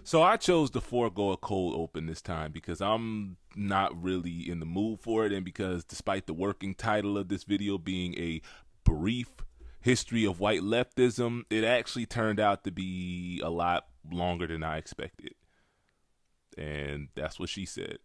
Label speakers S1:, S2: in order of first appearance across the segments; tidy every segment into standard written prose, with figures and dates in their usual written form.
S1: So I chose to forego a cold open this time because I'm not really in the mood for it, and because despite the working title of this video being a brief history of white leftism, it actually turned out to be a lot longer than I expected. And that's what she said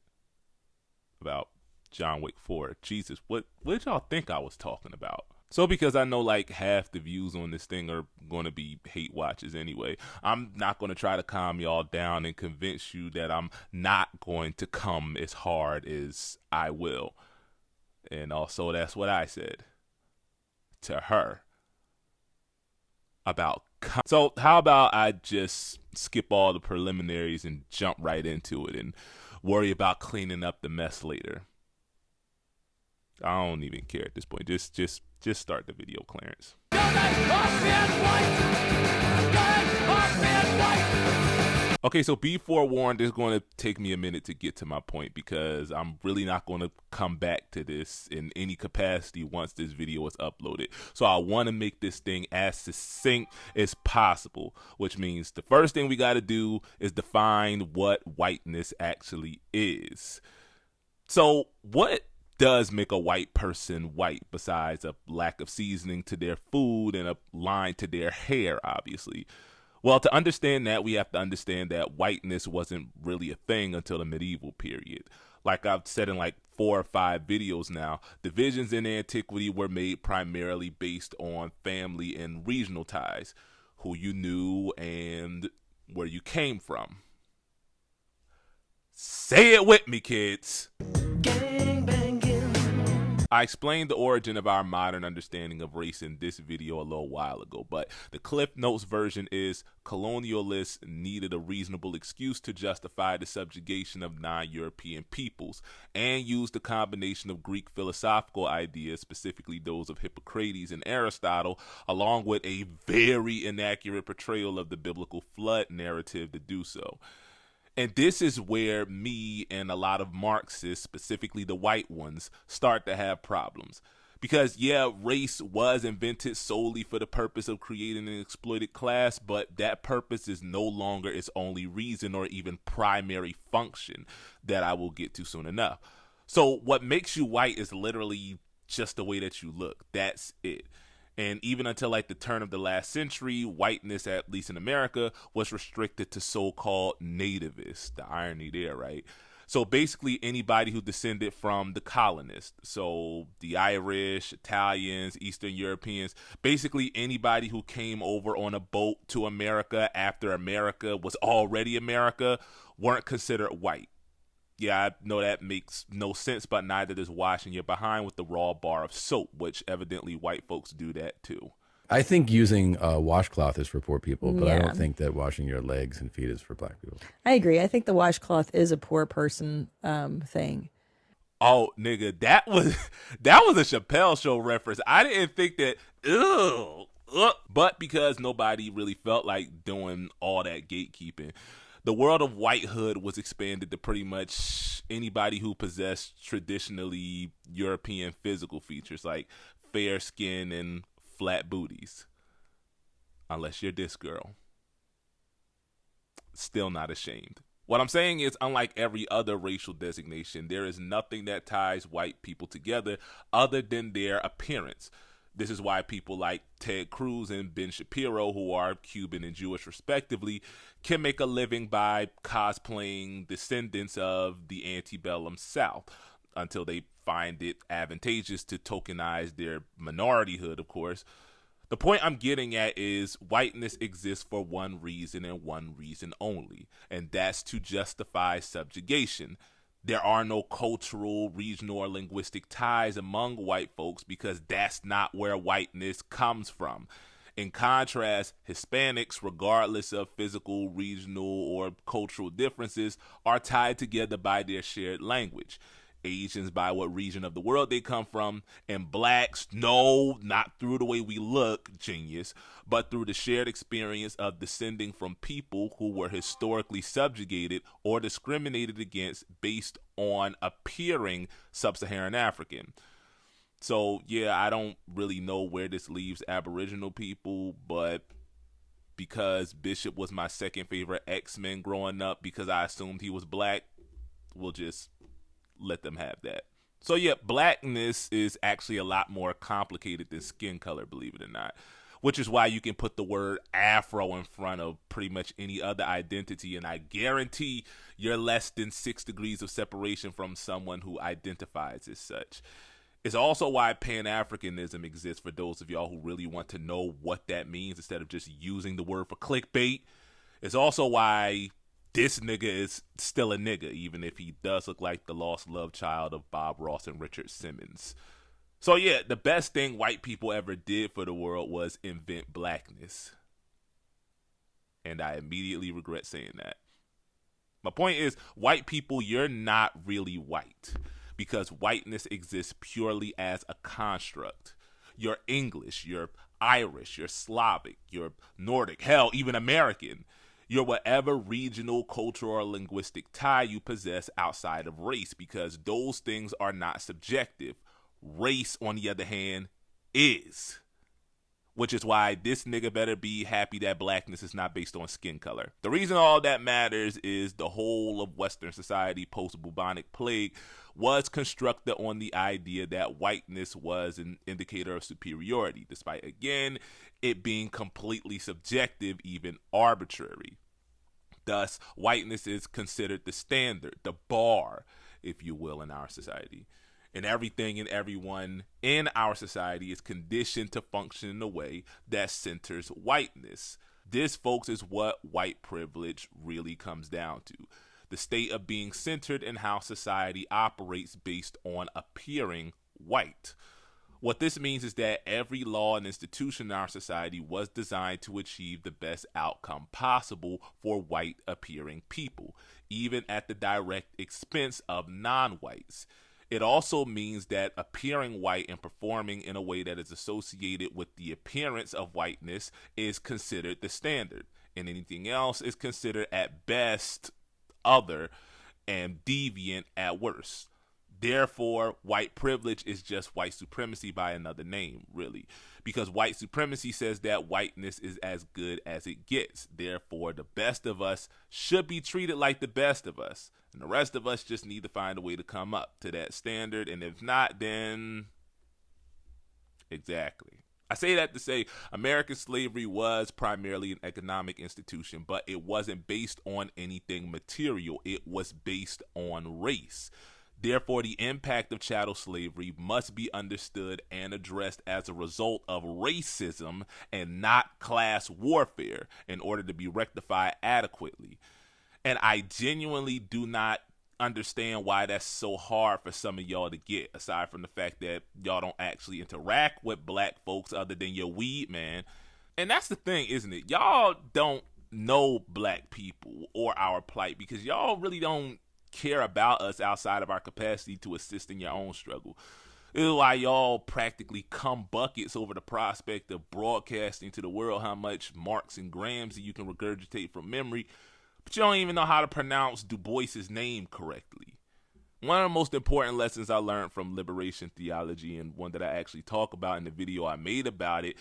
S1: about John Wick 4. Jesus, what did y'all think I was talking about? So because I know like half the views on this thing are going to be hate watches anyway, I'm not going to try to calm y'all down and convince you that I'm not going to come as hard as I will. And also that's what I said to her about so how about I just skip all the preliminaries and jump right into it and worry about cleaning up the mess later. I don't even care at this point. Just start the video, Clarence. Okay, so be forewarned, it's going to take me a minute to get to my point because I'm really not going to come back to this in any capacity once this video is uploaded. So I want to make this thing as succinct as possible, which means the first thing we got to do is define what whiteness actually is. So what does make a white person white besides a lack of seasoning to their food and a line to their hair, obviously? Well, to understand that, we have to understand that whiteness wasn't really a thing until the medieval period. Like I've said in like 4 or 5 videos now, divisions in antiquity were made primarily based on family and regional ties, who you knew and where you came from. Say it with me, kids. Gang banging. I explained the origin of our modern understanding of race in this video a little while ago, but the Cliff Notes version is colonialists needed a reasonable excuse to justify the subjugation of non-European peoples and used a combination of Greek philosophical ideas, specifically those of Hippocrates and Aristotle, along with a very inaccurate portrayal of the biblical flood narrative to do so. And this is where me and a lot of Marxists, specifically the white ones, start to have problems. Because, yeah, race was invented solely for the purpose of creating an exploited class, but that purpose is no longer its only reason or even primary function that I will get to soon enough. So what makes you white is literally just the way that you look. That's it. And even until like the turn of the last century, whiteness, at least in America, was restricted to so-called nativists. The irony there, right? So basically anybody who descended from the colonists. So the Irish, Italians, Eastern Europeans, basically anybody who came over on a boat to America after America was already America weren't considered white. Yeah, I know that makes no sense, but neither does washing your behind with the raw bar of soap, which evidently white folks do that too.
S2: I think using a washcloth is for poor people, but I don't think that washing your legs and feet is for black people.
S3: I agree. I think the washcloth is a poor person thing.
S1: Oh, nigga, that was a Chappelle Show reference. I didn't think that. But because nobody really felt like doing all that gatekeeping, the world of whitehood was expanded to pretty much anybody who possessed traditionally European physical features like fair skin and flat booties. Unless you're this girl. Still not ashamed. What I'm saying is, unlike every other racial designation, there is nothing that ties white people together other than their appearance. This is why people like Ted Cruz and Ben Shapiro, who are Cuban and Jewish respectively, can make a living by cosplaying descendants of the antebellum South until they find it advantageous to tokenize their minorityhood, of course. The point I'm getting at is whiteness exists for one reason and one reason only, and that's to justify subjugation. There are no cultural, regional, or linguistic ties among white folks because that's not where whiteness comes from. In contrast, Hispanics, regardless of physical, regional, or cultural differences, are tied together by their shared language. Asians by what region of the world they come from, and blacks, no, not through the way we look, genius, but through the shared experience of descending from people who were historically subjugated or discriminated against based on appearing sub-Saharan African. So, yeah, I don't really know where this leaves Aboriginal people, but because Bishop was my second favorite X-Men growing up because I assumed he was black, we'll just let them have that. So yeah, blackness is actually a lot more complicated than skin color, believe it or not, which is why you can put the word Afro in front of pretty much any other identity, and I guarantee you're less than 6 degrees of separation from someone who identifies as such. It's also why Pan-Africanism exists, for those of y'all who really want to know what that means instead of just using the word for clickbait. It's also why this nigga is still a nigga, even if he does look like the lost love child of Bob Ross and Richard Simmons. So yeah, the best thing white people ever did for the world was invent blackness. And I immediately regret saying that. My point is, white people, you're not really white, because whiteness exists purely as a construct. You're English, you're Irish, you're Slavic, you're Nordic, hell, even American. You're whatever regional, cultural, or linguistic tie you possess outside of race, because those things are not subjective. Race, on the other hand, is. Which is why this nigga better be happy that blackness is not based on skin color. The reason all that matters is the whole of Western society post-bubonic plague was constructed on the idea that whiteness was an indicator of superiority, despite, again, it being completely subjective, even arbitrary. Thus, whiteness is considered the standard, the bar, if you will, in our society. And everything and everyone in our society is conditioned to function in a way that centers whiteness. This, folks, is what white privilege really comes down to. The state of being centered in how society operates based on appearing white. What this means is that every law and institution in our society was designed to achieve the best outcome possible for white appearing people, even at the direct expense of non-whites. It also means that appearing white and performing in a way that is associated with the appearance of whiteness is considered the standard, and anything else is considered at best other and deviant at worst. Therefore, white privilege is just white supremacy by another name, really, because white supremacy says that whiteness is as good as it gets. Therefore, the best of us should be treated like the best of us, and the rest of us just need to find a way to come up to that standard, and if not, then exactly. I say that to say American slavery was primarily an economic institution, but it wasn't based on anything material. It was based on race. Therefore, the impact of chattel slavery must be understood and addressed as a result of racism and not class warfare in order to be rectified adequately. And I genuinely do not understand why that's so hard for some of y'all to get, aside from the fact that y'all don't actually interact with black folks other than your weed man. And that's the thing, isn't it? Y'all don't know black people or our plight because y'all really don't care about us outside of our capacity to assist in your own struggle. This is why y'all practically come buckets over the prospect of broadcasting to the world how much Marx and Gramsci you can regurgitate from memory, but you don't even know how to pronounce Du Bois's name correctly. One of the most important lessons I learned from liberation theology, and one that I actually talk about in the video I made about it,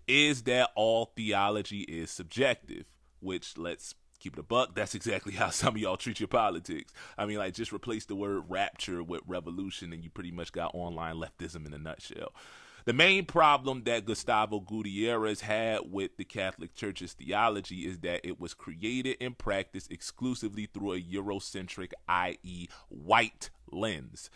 S1: is that all theology is subjective, which, let's keep it a buck, that's exactly how some of y'all treat your politics. I mean, like, just replace the word rapture with revolution and you pretty much got online leftism in a nutshell. The main problem that Gustavo Gutierrez had with the Catholic Church's theology is that it was created and practiced exclusively through a Eurocentric, i.e. white lens.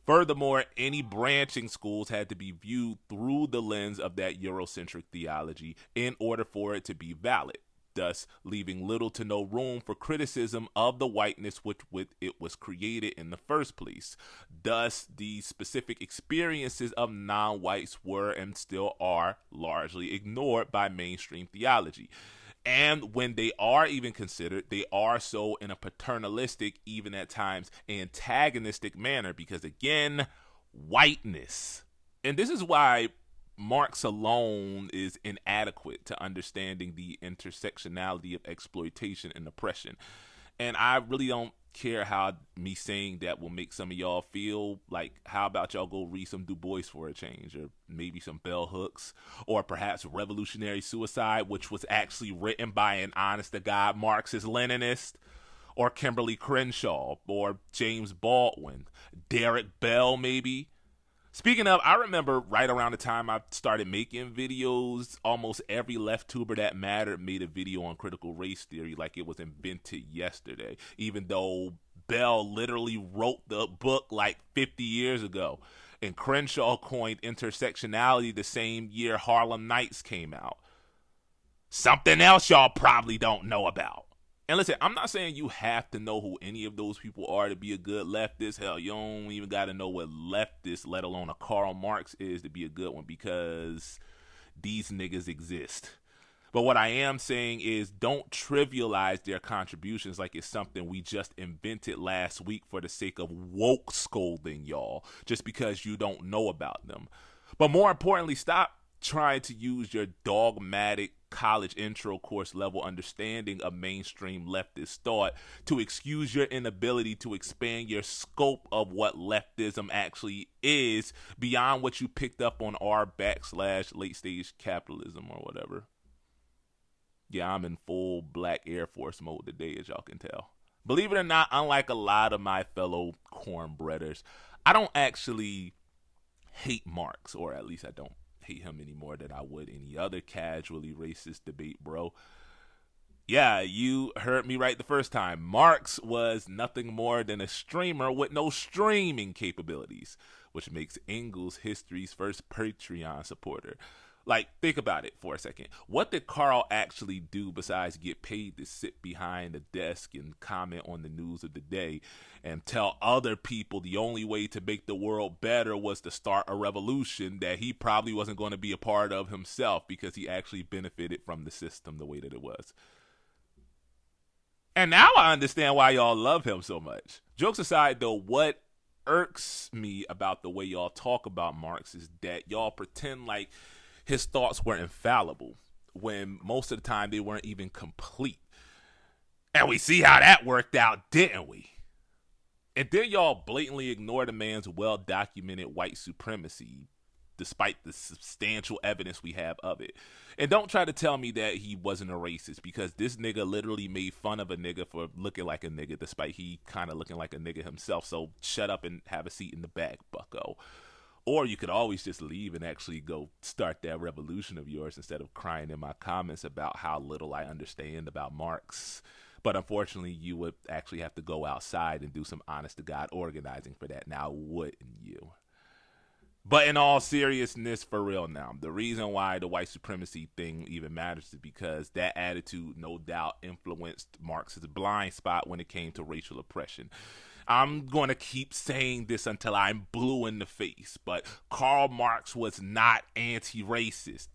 S1: Furthermore, any branching schools had to be viewed through the lens of that Eurocentric theology in order for it to be valid, thus leaving little to no room for criticism of the whiteness with which it was created in the first place. Thus, the specific experiences of non-whites were and still are largely ignored by mainstream theology. And when they are even considered, they are so in a paternalistic, even at times antagonistic manner, because again, whiteness. And this is why Marx alone is inadequate to understanding the intersectionality of exploitation and oppression. And I really don't care how me saying that will make some of y'all feel, like, how about y'all go read some Du Bois for a change, or maybe some bell hooks, or perhaps Revolutionary Suicide, which was actually written by an honest-to-God Marxist Leninist, or Kimberly Crenshaw, or James Baldwin, Derek Bell maybe. Speaking of, I remember right around the time I started making videos, almost every left tuber that mattered made a video on critical race theory like it was invented yesterday, even though Bell literally wrote the book like 50 years ago. And Crenshaw coined intersectionality the same year Harlem Nights came out. Something else y'all probably don't know about. And listen, I'm not saying you have to know who any of those people are to be a good leftist. Hell, you don't even got to know what leftist, let alone a Karl Marx, is to be a good one, because these niggas exist. But what I am saying is, don't trivialize their contributions like it's something we just invented last week for the sake of woke scolding y'all just because you don't know about them. But more importantly, stop trying to use your dogmatic college intro course level understanding of mainstream leftist thought to excuse your inability to expand your scope of what leftism actually is beyond what you picked up on r/late stage capitalism or whatever. Yeah, I'm in full Black Air Force mode today, as y'all can tell. Believe it or not, unlike a lot of my fellow cornbreaders, I don't actually hate Marx, or at least I don't hate him any more than I would any other casually racist debate, bro. Yeah, you heard me right the first time. Marx was nothing more than a streamer with no streaming capabilities, which makes Engels history's first Patreon supporter. Like, think about it for a second. What did Carl actually do besides get paid to sit behind a desk and comment on the news of the day and tell other people the only way to make the world better was to start a revolution that he probably wasn't going to be a part of himself because he actually benefited from the system the way that it was? And now I understand why y'all love him so much. Jokes aside, though, what irks me about the way y'all talk about Marx is that y'all pretend like his thoughts were infallible when most of the time they weren't even complete. And we see how that worked out, didn't we? And then y'all blatantly ignore the man's well-documented white supremacy, despite the substantial evidence we have of it. And don't try to tell me that he wasn't a racist, because this nigga literally made fun of a nigga for looking like a nigga, despite he kind of looking like a nigga himself. So shut up and have a seat in the back, bucko. Or you could always just leave and actually go start that revolution of yours instead of crying in my comments about how little I understand about Marx. But unfortunately, you would actually have to go outside and do some honest-to-God organizing for that. Now, wouldn't you? But in all seriousness, for real now, the reason why the white supremacy thing even matters is because that attitude, no doubt, influenced Marx's blind spot when it came to racial oppression. I'm going to keep saying this until I'm blue in the face, but Karl Marx was not anti-racist.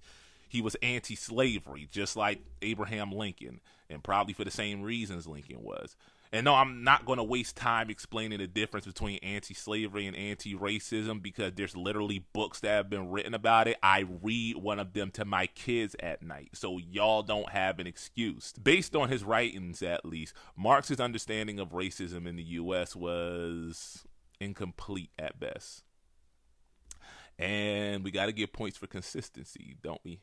S1: He was anti-slavery, just like Abraham Lincoln, and probably for the same reasons Lincoln was. And no, I'm not going to waste time explaining the difference between anti-slavery and anti-racism, because there's literally books that have been written about it. I read one of them to my kids at night, so y'all don't have an excuse. Based on his writings, at least, Marx's understanding of racism in the U.S. was incomplete at best. And we got to give points for consistency, don't we?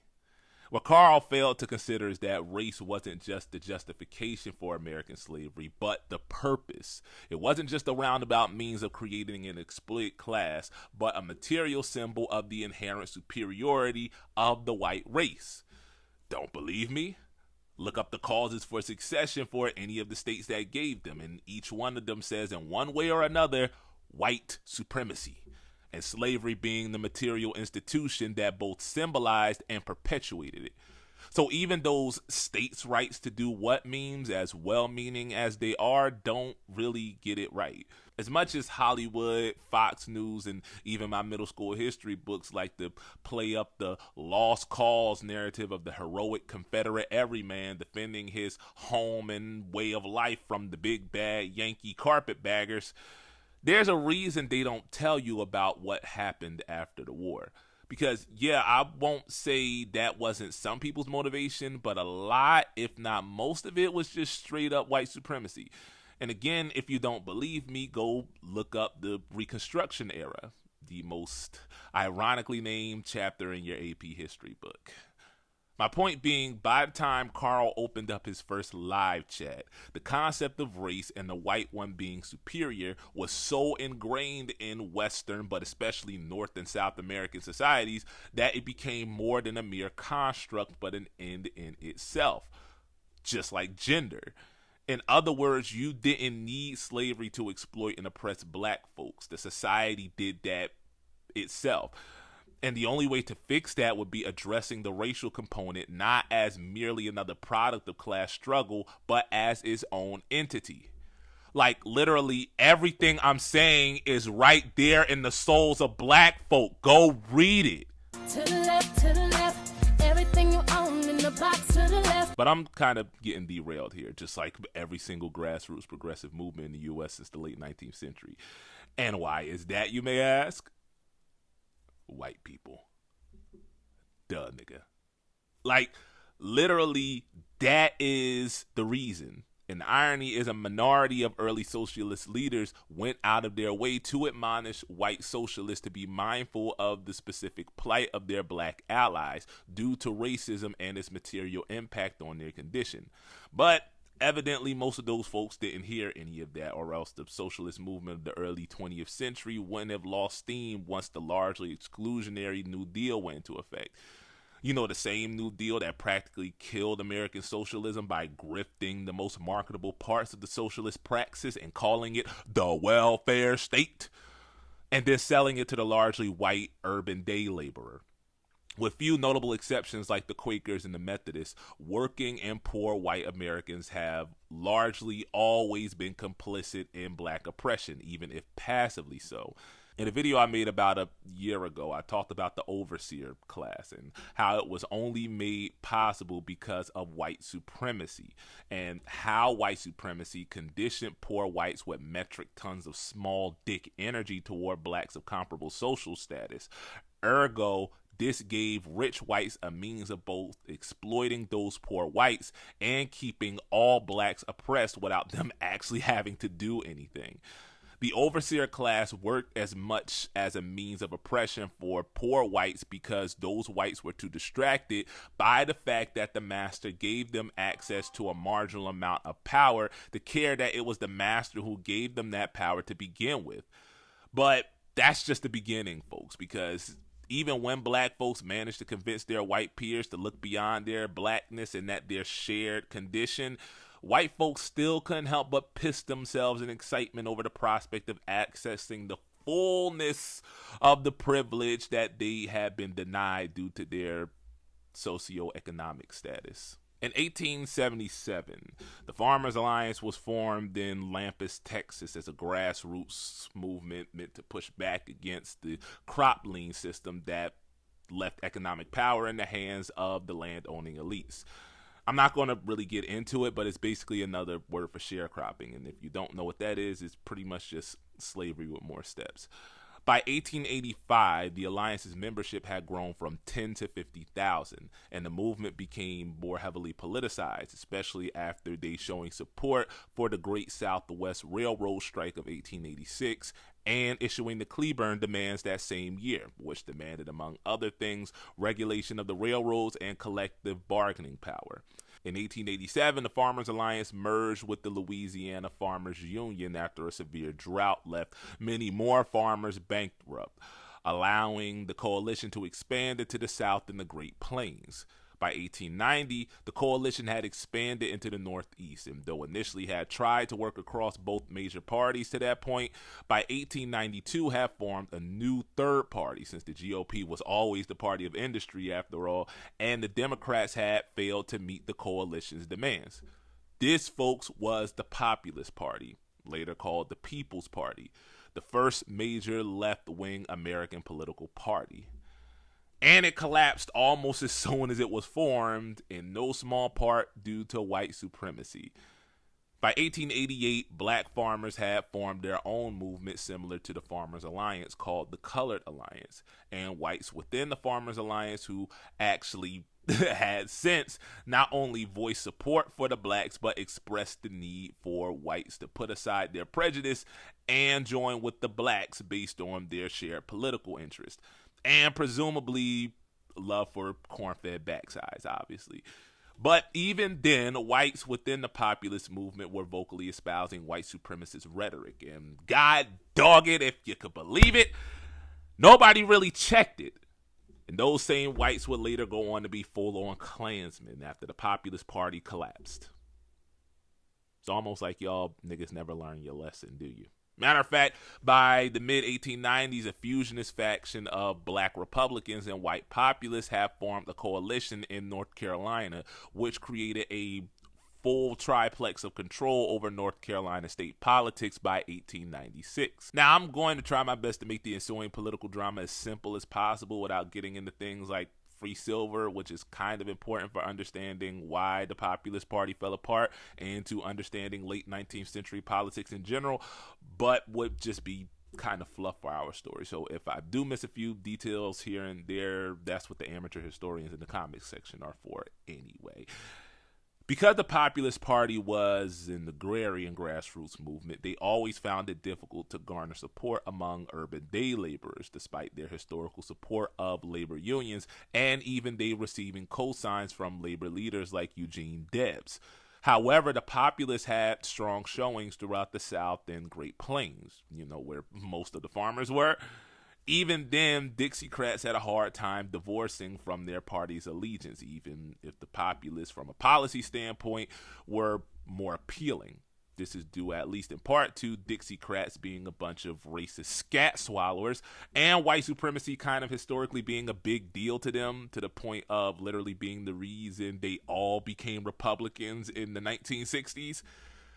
S1: What Karl failed to consider is that race wasn't just the justification for American slavery, but the purpose. It wasn't just a roundabout means of creating an exploited class, but a material symbol of the inherent superiority of the white race. Don't believe me? Look up the causes for secession for any of the states that gave them, and each one of them says in one way or another, white supremacy. And slavery being the material institution that both symbolized and perpetuated it. So even those states' rights to do what memes, as well-meaning as they are, don't really get it right. As much as Hollywood, Fox News, and even my middle school history books like to play up the lost cause narrative of the heroic Confederate everyman defending his home and way of life from the big bad Yankee carpetbaggers, there's a reason they don't tell you about what happened after the war. Because, yeah, I won't say that wasn't some people's motivation, but a lot, if not most of it, was just straight up white supremacy. And again, if you don't believe me, go look up the Reconstruction era, the most ironically named chapter in your AP history book. My point being, by the time Carl opened up his first live chat, the concept of race and the white one being superior was so ingrained in Western, but especially North and South American societies, that it became more than a mere construct, but an end in itself, just like gender. In other words, you didn't need slavery to exploit and oppress black folks. The society did that itself. And the only way to fix that would be addressing the racial component not as merely another product of class struggle, but as its own entity. Like, literally everything I'm saying is right there in the souls of black folk. Go read it. To the left, everything you own in the box to the left. But I'm kind of getting derailed here, just like every single grassroots progressive movement in the U.S. since the late 19th century. And why is that, you may ask? White people. Duh, nigga. Like, literally, that is the reason. And the irony is a minority of early socialist leaders went out of their way to admonish white socialists to be mindful of the specific plight of their black allies due to racism and its material impact on their condition. But evidently, most of those folks didn't hear any of that, or else the socialist movement of the early 20th century wouldn't have lost steam once the largely exclusionary New Deal went into effect. You know, the same New Deal that practically killed American socialism by grifting the most marketable parts of the socialist praxis and calling it the welfare state, and then selling it to the largely white urban day laborer. With few notable exceptions like the Quakers and the Methodists, working and poor white Americans have largely always been complicit in black oppression, even if passively so. In a video I made about a year ago, I talked about the overseer class and how it was only made possible because of white supremacy, and how white supremacy conditioned poor whites with metric tons of small dick energy toward blacks of comparable social status. Ergo, this gave rich whites a means of both exploiting those poor whites and keeping all blacks oppressed without them actually having to do anything. The overseer class worked as much as a means of oppression for poor whites because those whites were too distracted by the fact that the master gave them access to a marginal amount of power to care that it was the master who gave them that power to begin with. But that's just the beginning, folks, because even when black folks managed to convince their white peers to look beyond their blackness and that their shared condition, white folks still couldn't help but piss themselves in excitement over the prospect of accessing the fullness of the privilege that they had been denied due to their socioeconomic status. In 1877, the Farmers Alliance was formed in Lampus, Texas as a grassroots movement meant to push back against the crop lien system that left economic power in the hands of the land-owning elites. I'm not going to really get into it, but it's basically another word for sharecropping. And if you don't know what that is, it's pretty much just slavery with more steps. By 1885, the Alliance's membership had grown from 10 to 50,000, and the movement became more heavily politicized, especially after they showing support for the Great Southwest Railroad strike of 1886 and issuing the Cleburne demands that same year, which demanded, among other things, regulation of the railroads and collective bargaining power. In 1887, the Farmers Alliance merged with the Louisiana Farmers Union after a severe drought left many more farmers bankrupt, allowing the coalition to expand into the South and the Great Plains. By 1890, the coalition had expanded into the Northeast, and though initially had tried to work across both major parties to that point, by 1892 had formed a new third party, since the GOP was always the party of industry after all, and the Democrats had failed to meet the coalition's demands. This, folks, was the Populist Party, later called the People's Party, the first major left-wing American political party. And it collapsed almost as soon as it was formed, in no small part due to white supremacy. By 1888, black farmers had formed their own movement similar to the Farmers Alliance called the Colored Alliance, and whites within the Farmers Alliance who actually had since not only voiced support for the blacks, but expressed the need for whites to put aside their prejudice and join with the blacks based on their shared political interest, and presumably love for corn-fed backsides, obviously. But even then, whites within the populist movement were vocally espousing white supremacist rhetoric, and God dog it, if you could believe it, nobody really checked it. And those same whites would later go on to be full-on Klansmen after the Populist Party collapsed. It's almost like y'all niggas never learned your lesson, do you? Matter of fact, by the mid-1890s, a fusionist faction of black Republicans and white populists have formed a coalition in North Carolina, which created a full triplex of control over North Carolina state politics by 1896. Now, I'm going to try my best to make the ensuing political drama as simple as possible without getting into things like free silver, which is kind of important for understanding why the Populist Party fell apart and to understanding late 19th century politics in general, but would just be kind of fluff for our story. So if I do miss a few details here and there, that's what the amateur historians in the comics section are for anyway. Because the Populist Party was an agrarian grassroots movement, they always found it difficult to garner support among urban day laborers, despite their historical support of labor unions, and even they receiving cosigns from labor leaders like Eugene Debs. However, the Populists had strong showings throughout the South and Great Plains, where most of the farmers were. Even then, Dixiecrats had a hard time divorcing from their party's allegiance, even if the Populists, from a policy standpoint, were more appealing. This is due at least in part to Dixiecrats being a bunch of racist scat swallowers and white supremacy kind of historically being a big deal to them, to the point of literally being the reason they all became Republicans in the 1960s.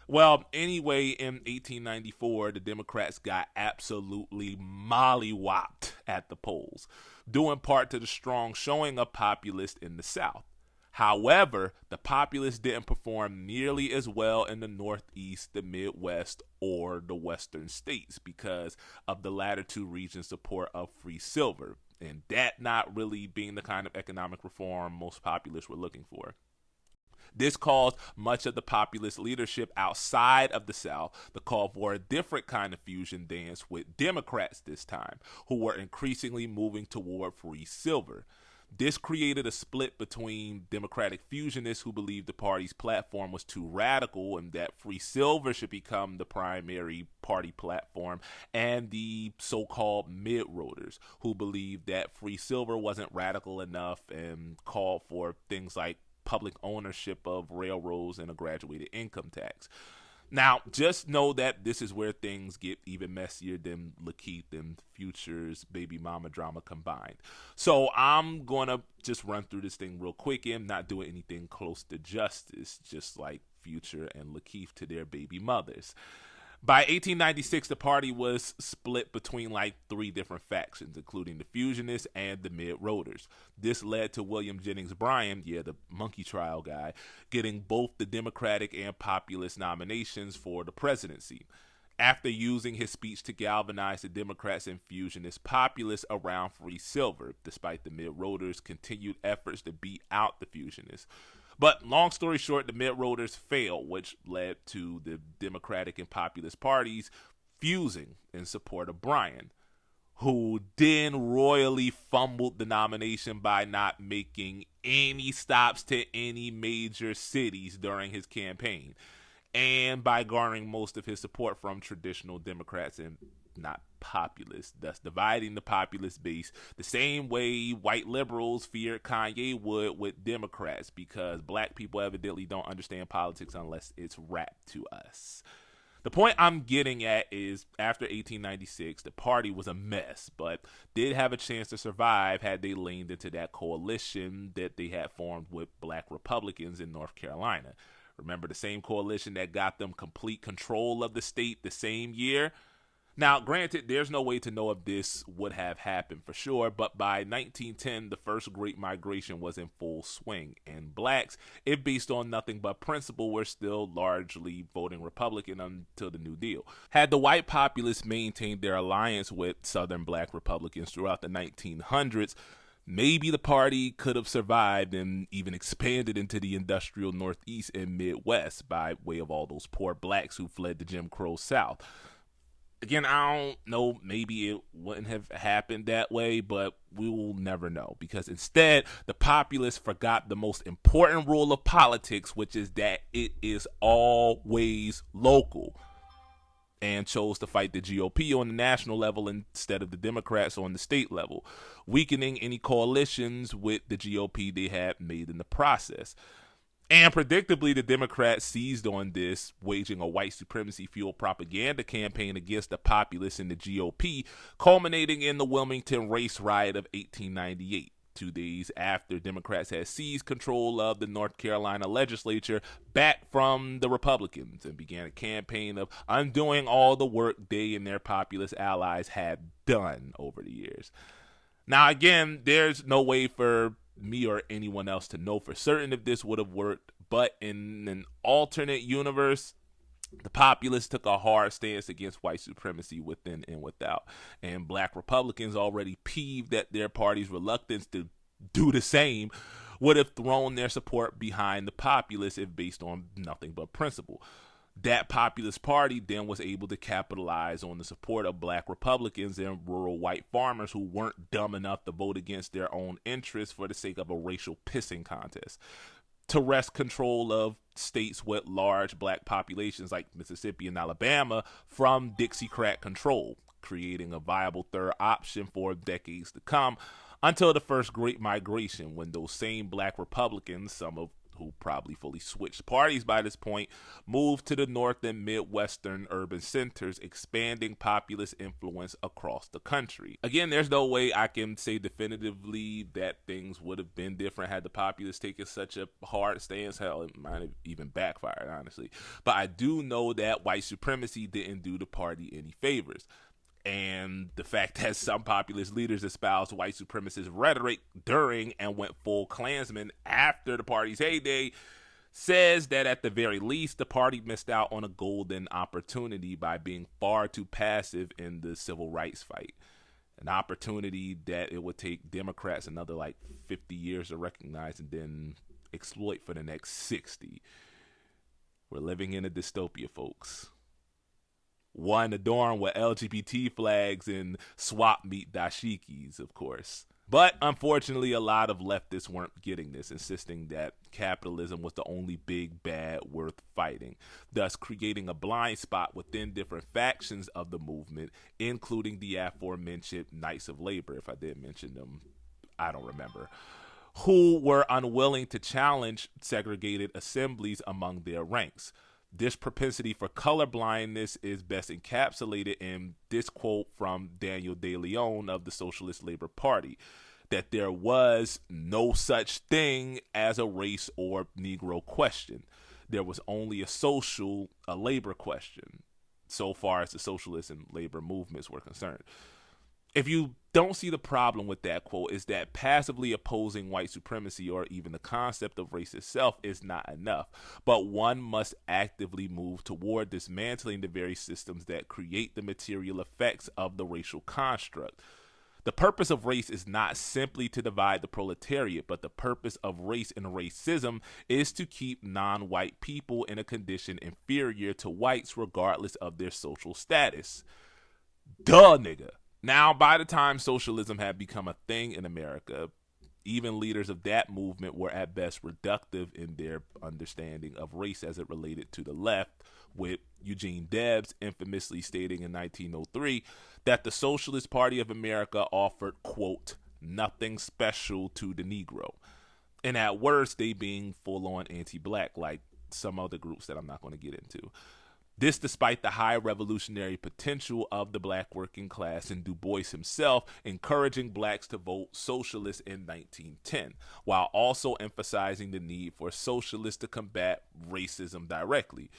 S1: Well, anyway, in 1894, the Democrats got absolutely mollywopped at the polls, due in part to the strong showing of populists in the South. However, the populists didn't perform nearly as well in the Northeast, the Midwest, or the Western states because of the latter two regions' support of free silver, and that not really being the kind of economic reform most populists were looking for. This caused much of the populist leadership outside of the South to call for a different kind of fusion dance with Democrats this time, who were increasingly moving toward free silver. This created a split between Democratic fusionists who believed the party's platform was too radical and that free silver should become the primary party platform, and the so-called mid-roaders who believed that free silver wasn't radical enough and called for things like public ownership of railroads and a graduated income tax. Now, just know that this is where things get even messier than Lakeith and Future's baby mama drama combined. So I'm going to just run through this thing real quick and not do anything close to justice, just like Future and Lakeith to their baby mothers. By 1896, the party was split between like three different factions, including the fusionists and the mid-roaders. This led to William Jennings Bryan, the monkey trial guy, getting both the Democratic and populist nominations for the presidency. After using his speech to galvanize the Democrats and fusionist populists around free silver, despite the mid-roaders' continued efforts to beat out the fusionists. But long story short, the mid-roaders failed, which led to the Democratic and populist parties fusing in support of Bryan, who then royally fumbled the nomination by not making any stops to any major cities during his campaign, and by garnering most of his support from traditional Democrats and not populists, thus dividing the populist base the same way white liberals feared Kanye would with Democrats, because black people evidently don't understand politics unless it's rapped to us. The point I'm getting at is after 1896, the party was a mess, but did have a chance to survive had they leaned into that coalition that they had formed with black Republicans in North Carolina. Remember, the same coalition that got them complete control of the state the same year? Now, granted, there's no way to know if this would have happened for sure, but by 1910, the first Great Migration was in full swing, and blacks, if based on nothing but principle, were still largely voting Republican until the New Deal. Had the white populists maintained their alliance with Southern black Republicans throughout the 1900s, maybe the party could have survived and even expanded into the industrial Northeast and Midwest by way of all those poor blacks who fled the Jim Crow South. Again, I don't know, maybe it wouldn't have happened that way, but we will never know, because instead, the populists forgot the most important rule of politics, which is that it is always local, and chose to fight the GOP on the national level instead of the Democrats on the state level, weakening any coalitions with the GOP they had made in the process. And predictably, the Democrats seized on this, waging a white supremacy-fueled propaganda campaign against the populists in the GOP, culminating in the Wilmington race riot of 1898, 2 days after Democrats had seized control of the North Carolina legislature back from the Republicans and began a campaign of undoing all the work they and their populist allies had done over the years. Now, again, there's no way for me or anyone else to know for certain if this would have worked, but in an alternate universe, the populists took a hard stance against white supremacy within and without, and black Republicans, already peeved at their party's reluctance to do the same, would have thrown their support behind the populists if based on nothing but principle. That populist party then was able to capitalize on the support of black Republicans and rural white farmers who weren't dumb enough to vote against their own interests for the sake of a racial pissing contest, to wrest control of states with large black populations like Mississippi and Alabama from Dixiecrat control, creating a viable third option for decades to come, until the first Great Migration, when those same black Republicans, some of who probably fully switched parties by this point, moved to the north and midwestern urban centers, expanding populist influence across the country. Again, there's no way I can say definitively that things would have been different had the populists taken such a hard stance. Hell, it might have even backfired, honestly. But I do know that white supremacy didn't do the party any favors. And the fact that some populist leaders espoused white supremacist rhetoric during and went full Klansmen after the party's heyday says that at the very least, the party missed out on a golden opportunity by being far too passive in the civil rights fight. An opportunity that it would take Democrats another 50 years to recognize and then exploit for the next 60. We're living in a dystopia, folks. One adorned with LGBT flags and swap meet dashikis, of course. But unfortunately, a lot of leftists weren't getting this, insisting that capitalism was the only big bad worth fighting, thus creating a blind spot within different factions of the movement, including the aforementioned Knights of Labor. If I did mention them, I don't remember, who were unwilling to challenge segregated assemblies among their ranks. This propensity for colorblindness is best encapsulated in this quote from Daniel De Leon of the Socialist Labor Party, that there was no such thing as a race or Negro question. There was only a labor question, so far as the socialist and labor movements were concerned. If you don't see the problem with that quote, is that passively opposing white supremacy or even the concept of race itself is not enough, but one must actively move toward dismantling the very systems that create the material effects of the racial construct. The purpose of race is not simply to divide the proletariat, but the purpose of race and racism is to keep non-white people in a condition inferior to whites regardless of their social status. Duh, nigga. Now, by the time socialism had become a thing in America, even leaders of that movement were at best reductive in their understanding of race as it related to the left, with Eugene Debs infamously stating in 1903 that the Socialist Party of America offered, quote, nothing special to the Negro. And at worst, they being full-on anti-black, like some other groups that I'm not going to get into. This despite the high revolutionary potential of the black working class and Du Bois himself encouraging blacks to vote socialist in 1910, while also emphasizing the need for socialists to combat racism directly.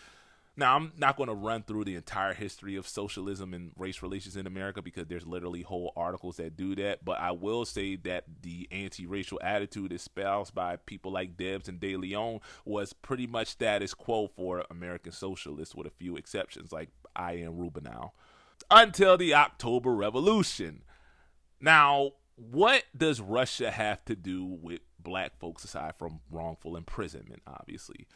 S1: Now, I'm not going to run through the entire history of socialism and race relations in America because there's literally whole articles that do that, but I will say that the anti-racial attitude espoused by people like Debs and De Leon was pretty much status quo for American socialists, with a few exceptions like I. N. Rubinow, until the October Revolution. Now, what does Russia have to do with black folks aside from wrongful imprisonment, obviously?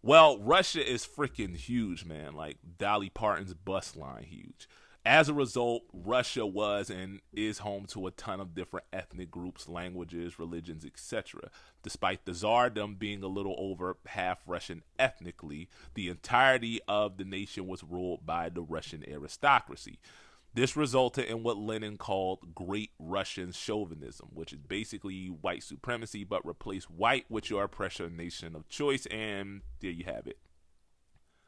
S1: Well, Russia is freaking huge, man. Like Dolly Parton's bus line huge. As a result, Russia was and is home to a ton of different ethnic groups, languages, religions, etc. Despite the Tsardom being a little over half Russian ethnically, the entirety of the nation was ruled by the Russian aristocracy. This resulted in what Lenin called Great Russian Chauvinism, which is basically white supremacy, but replace white with your oppressor nation of choice, and there you have it.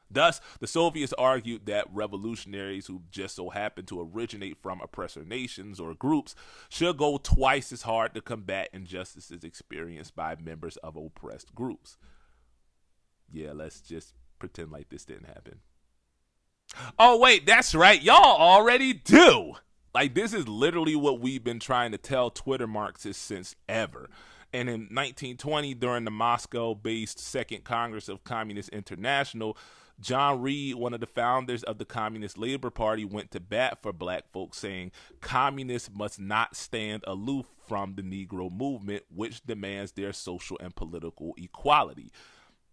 S1: Thus, the Soviets argued that revolutionaries who just so happen to originate from oppressor nations or groups should go twice as hard to combat injustices experienced by members of oppressed groups. Yeah, let's just pretend like this didn't happen. Oh, wait, that's right. Y'all already do. Like, this is literally what we've been trying to tell Twitter Marxists since ever. And in 1920, during the Moscow-based Second Congress of Communist International, John Reed, one of the founders of the Communist Labor Party, went to bat for black folks, saying communists must not stand aloof from the Negro movement, which demands their social and political equality.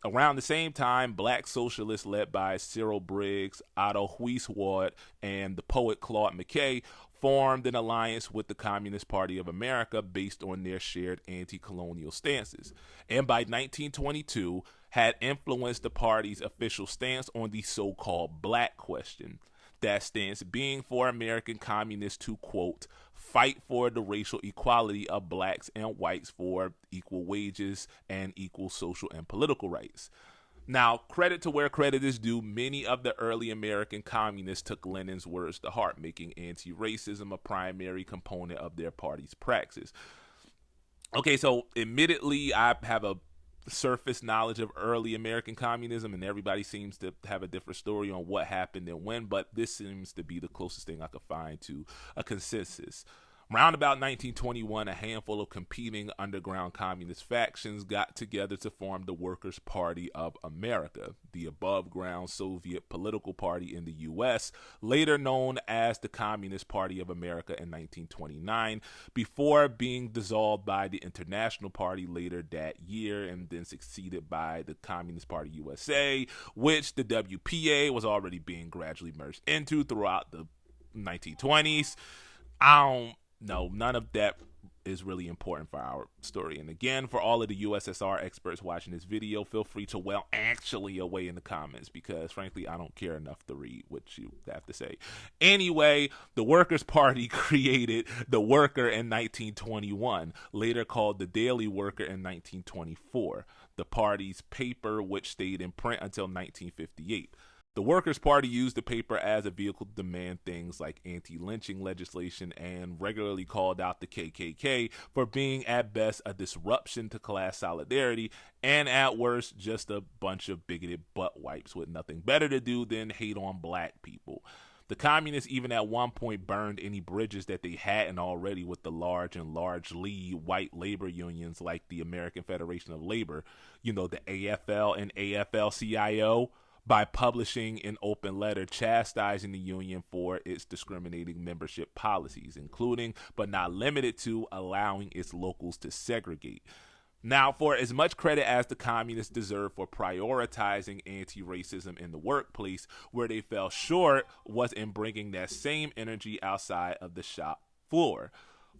S1: Around the same time, black socialists led by Cyril Briggs, Otto Huyswood, and the poet Claude McKay formed an alliance with the Communist Party of America based on their shared anti-colonial stances, and by 1922 had influenced the party's official stance on the so-called black question. That stance being for American communists to, quote, fight for the racial equality of blacks and whites for equal wages and equal social and political rights. Now, credit to where credit is due, many of the early American communists took Lenin's words to heart, making anti-racism a primary component of their party's praxis. Okay, so admittedly, I have a surface knowledge of early American communism, and everybody seems to have a different story on what happened and when, but this seems to be the closest thing I could find to a consensus. Round about 1921, a handful of competing underground communist factions got together to form the Workers' Party of America, the above-ground Soviet political party in the U.S., later known as the Communist Party of America in 1929, before being dissolved by the International Party later that year and then succeeded by the Communist Party USA, which the WPA was already being gradually merged into throughout the 1920s. No, none of that is really important for our story. And again, for all of the USSR experts watching this video, feel free to actually away in the comments, because frankly, I don't care enough to read what you have to say. Anyway, the Workers' Party created the Worker in 1921, later called the Daily Worker in 1924, the party's paper, which stayed in print until 1958. The Workers' Party used the paper as a vehicle to demand things like anti-lynching legislation and regularly called out the KKK for being at best a disruption to class solidarity and at worst just a bunch of bigoted butt wipes with nothing better to do than hate on black people. The communists even at one point burned any bridges that they hadn't already with the large and largely white labor unions like the American Federation of Labor, the AFL and AFL-CIO, by publishing an open letter chastising the union for its discriminating membership policies, including but not limited to allowing its locals to segregate. Now, for as much credit as the communists deserve for prioritizing anti-racism in the workplace, where they fell short was in bringing that same energy outside of the shop floor.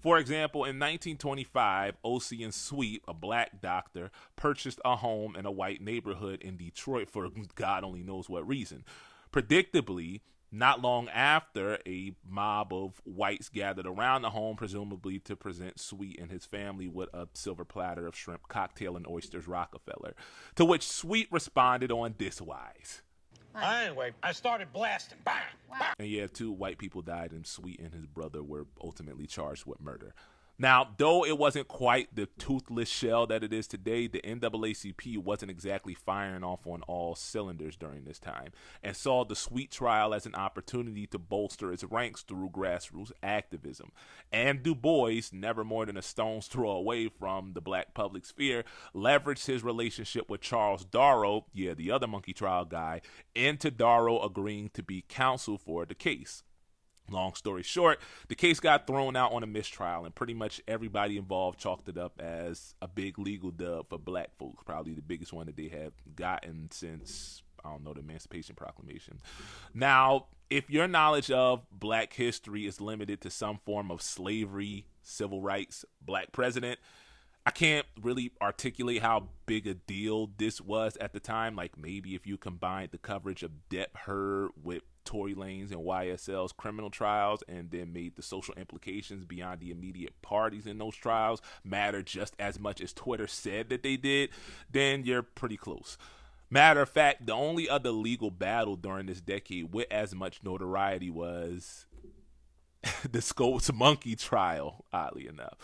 S1: For example, in 1925, Ocean Sweet, a black doctor, purchased a home in a white neighborhood in Detroit for God only knows what reason. Predictably, not long after, a mob of whites gathered around the home, presumably to present Sweet and his family with a silver platter of shrimp cocktail and oysters Rockefeller, to which Sweet responded on this wise.
S4: Anyway, I started blasting. Bang! Bang!
S1: And yeah, 2 white people died, and Sweet and his brother were ultimately charged with murder. Now, though it wasn't quite the toothless shell that it is today, the NAACP wasn't exactly firing off on all cylinders during this time, and saw the Sweet trial as an opportunity to bolster its ranks through grassroots activism. And Du Bois, never more than a stone's throw away from the black public sphere, leveraged his relationship with Charles Darrow, the other monkey trial guy, into Darrow agreeing to be counsel for the case. Long story short, the case got thrown out on a mistrial, and pretty much everybody involved chalked it up as a big legal dub for black folks, probably the biggest one that they have gotten since, I don't know, the Emancipation Proclamation. Now, if your knowledge of black history is limited to some form of slavery, civil rights, black president, I can't really articulate how big a deal this was at the time. Like maybe if you combined the coverage of Depp Heard with Tory Lanez and YSL's criminal trials and then made the social implications beyond the immediate parties in those trials matter just as much as Twitter said that they did, then you're pretty close. Matter of fact, the only other legal battle during this decade with as much notoriety was the Scopes Monkey trial, oddly enough.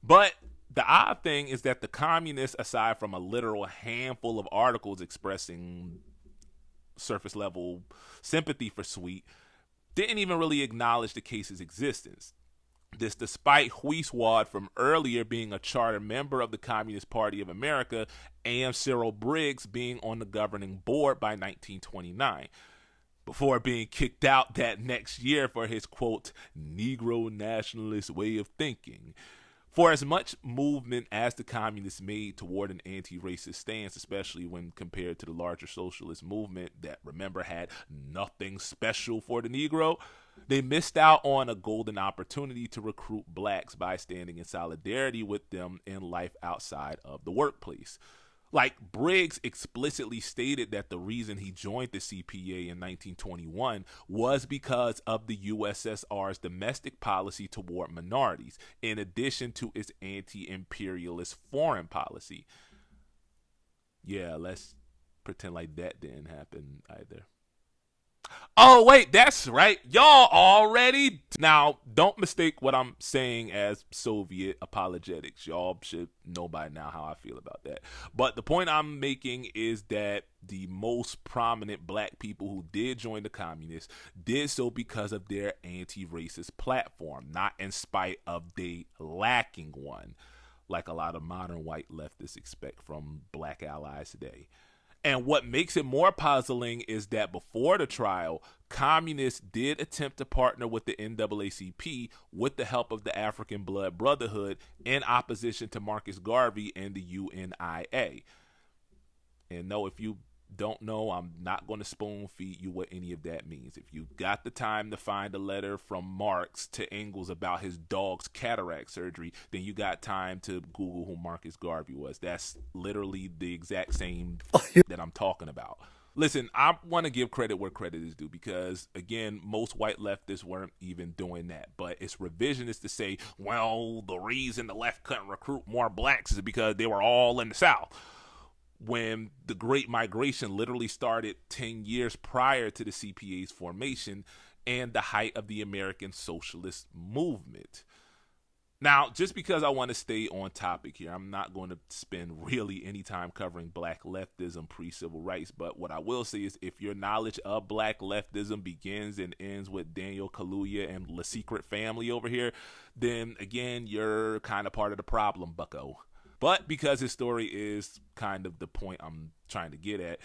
S1: But the odd thing is that the communists, aside from a literal handful of articles expressing surface level sympathy for Sweet, didn't even really acknowledge the case's existence. This despite Huiswad from earlier being a charter member of the Communist Party of America and Cyril Briggs being on the governing board by 1929, before being kicked out that next year for his, quote, Negro nationalist way of thinking. For as much movement as the communists made toward an anti-racist stance, especially when compared to the larger socialist movement that, remember, had nothing special for the Negro, they missed out on a golden opportunity to recruit blacks by standing in solidarity with them in life outside of the workplace. Like, Briggs explicitly stated that the reason he joined the CPA in 1921 was because of the USSR's domestic policy toward minorities, in addition to its anti-imperialist foreign policy. Yeah, let's pretend like that didn't happen either. Oh, wait, that's right. Y'all already. Now, don't mistake what I'm saying as Soviet apologetics. Y'all should know by now how I feel about that. But the point I'm making is that the most prominent black people who did join the communists did so because of their anti-racist platform, not in spite of they lacking one, like a lot of modern white leftists expect from black allies today. And what makes it more puzzling is that before the trial, communists did attempt to partner with the NAACP with the help of the African Blood Brotherhood in opposition to Marcus Garvey and the UNIA. And no, if you don't know, I'm not going to spoon feed you what any of that means. If you got the time to find a letter from Marx to Engels about his dog's cataract surgery, then you got time to Google who Marcus Garvey was. That's literally the exact same that I'm talking about. Listen, I want to give credit where credit is due because, again, most white leftists weren't even doing that. But it's revisionist to say, well, the reason the left couldn't recruit more blacks is because they were all in the South, when the Great Migration literally started 10 years prior to the CPA's formation and the height of the American Socialist movement. Now, just because I want to stay on topic here, I'm not going to spend really any time covering black leftism pre-civil rights, but what I will say is if your knowledge of black leftism begins and ends with Daniel Kaluuya and the Secret Family over here, then again, you're kind of part of the problem, bucko. But because his story is kind of the point I'm trying to get at,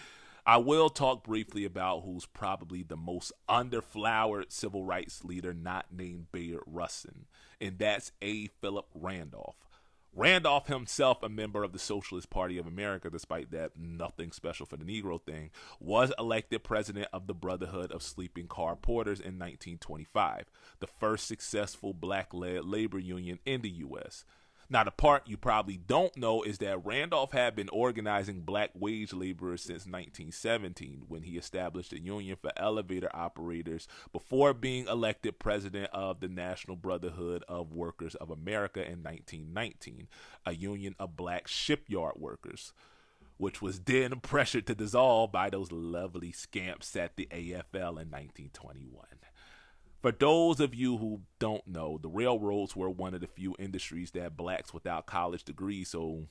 S1: I will talk briefly about who's probably the most underflowered civil rights leader not named Bayard Rustin, and that's A. Philip Randolph. Randolph himself, a member of the Socialist Party of America, despite that nothing special for the Negro thing, was elected president of the Brotherhood of Sleeping Car Porters in 1925, the first successful black-led labor union in the U.S. Now, the part you probably don't know is that Randolph had been organizing black wage laborers since 1917 when he established a union for elevator operators before being elected president of the National Brotherhood of Workers of America in 1919, a union of black shipyard workers, which was then pressured to dissolve by those lovely scamps at the AFL in 1921. For those of you who don't know, the railroads were one of the few industries that blacks without college degrees, so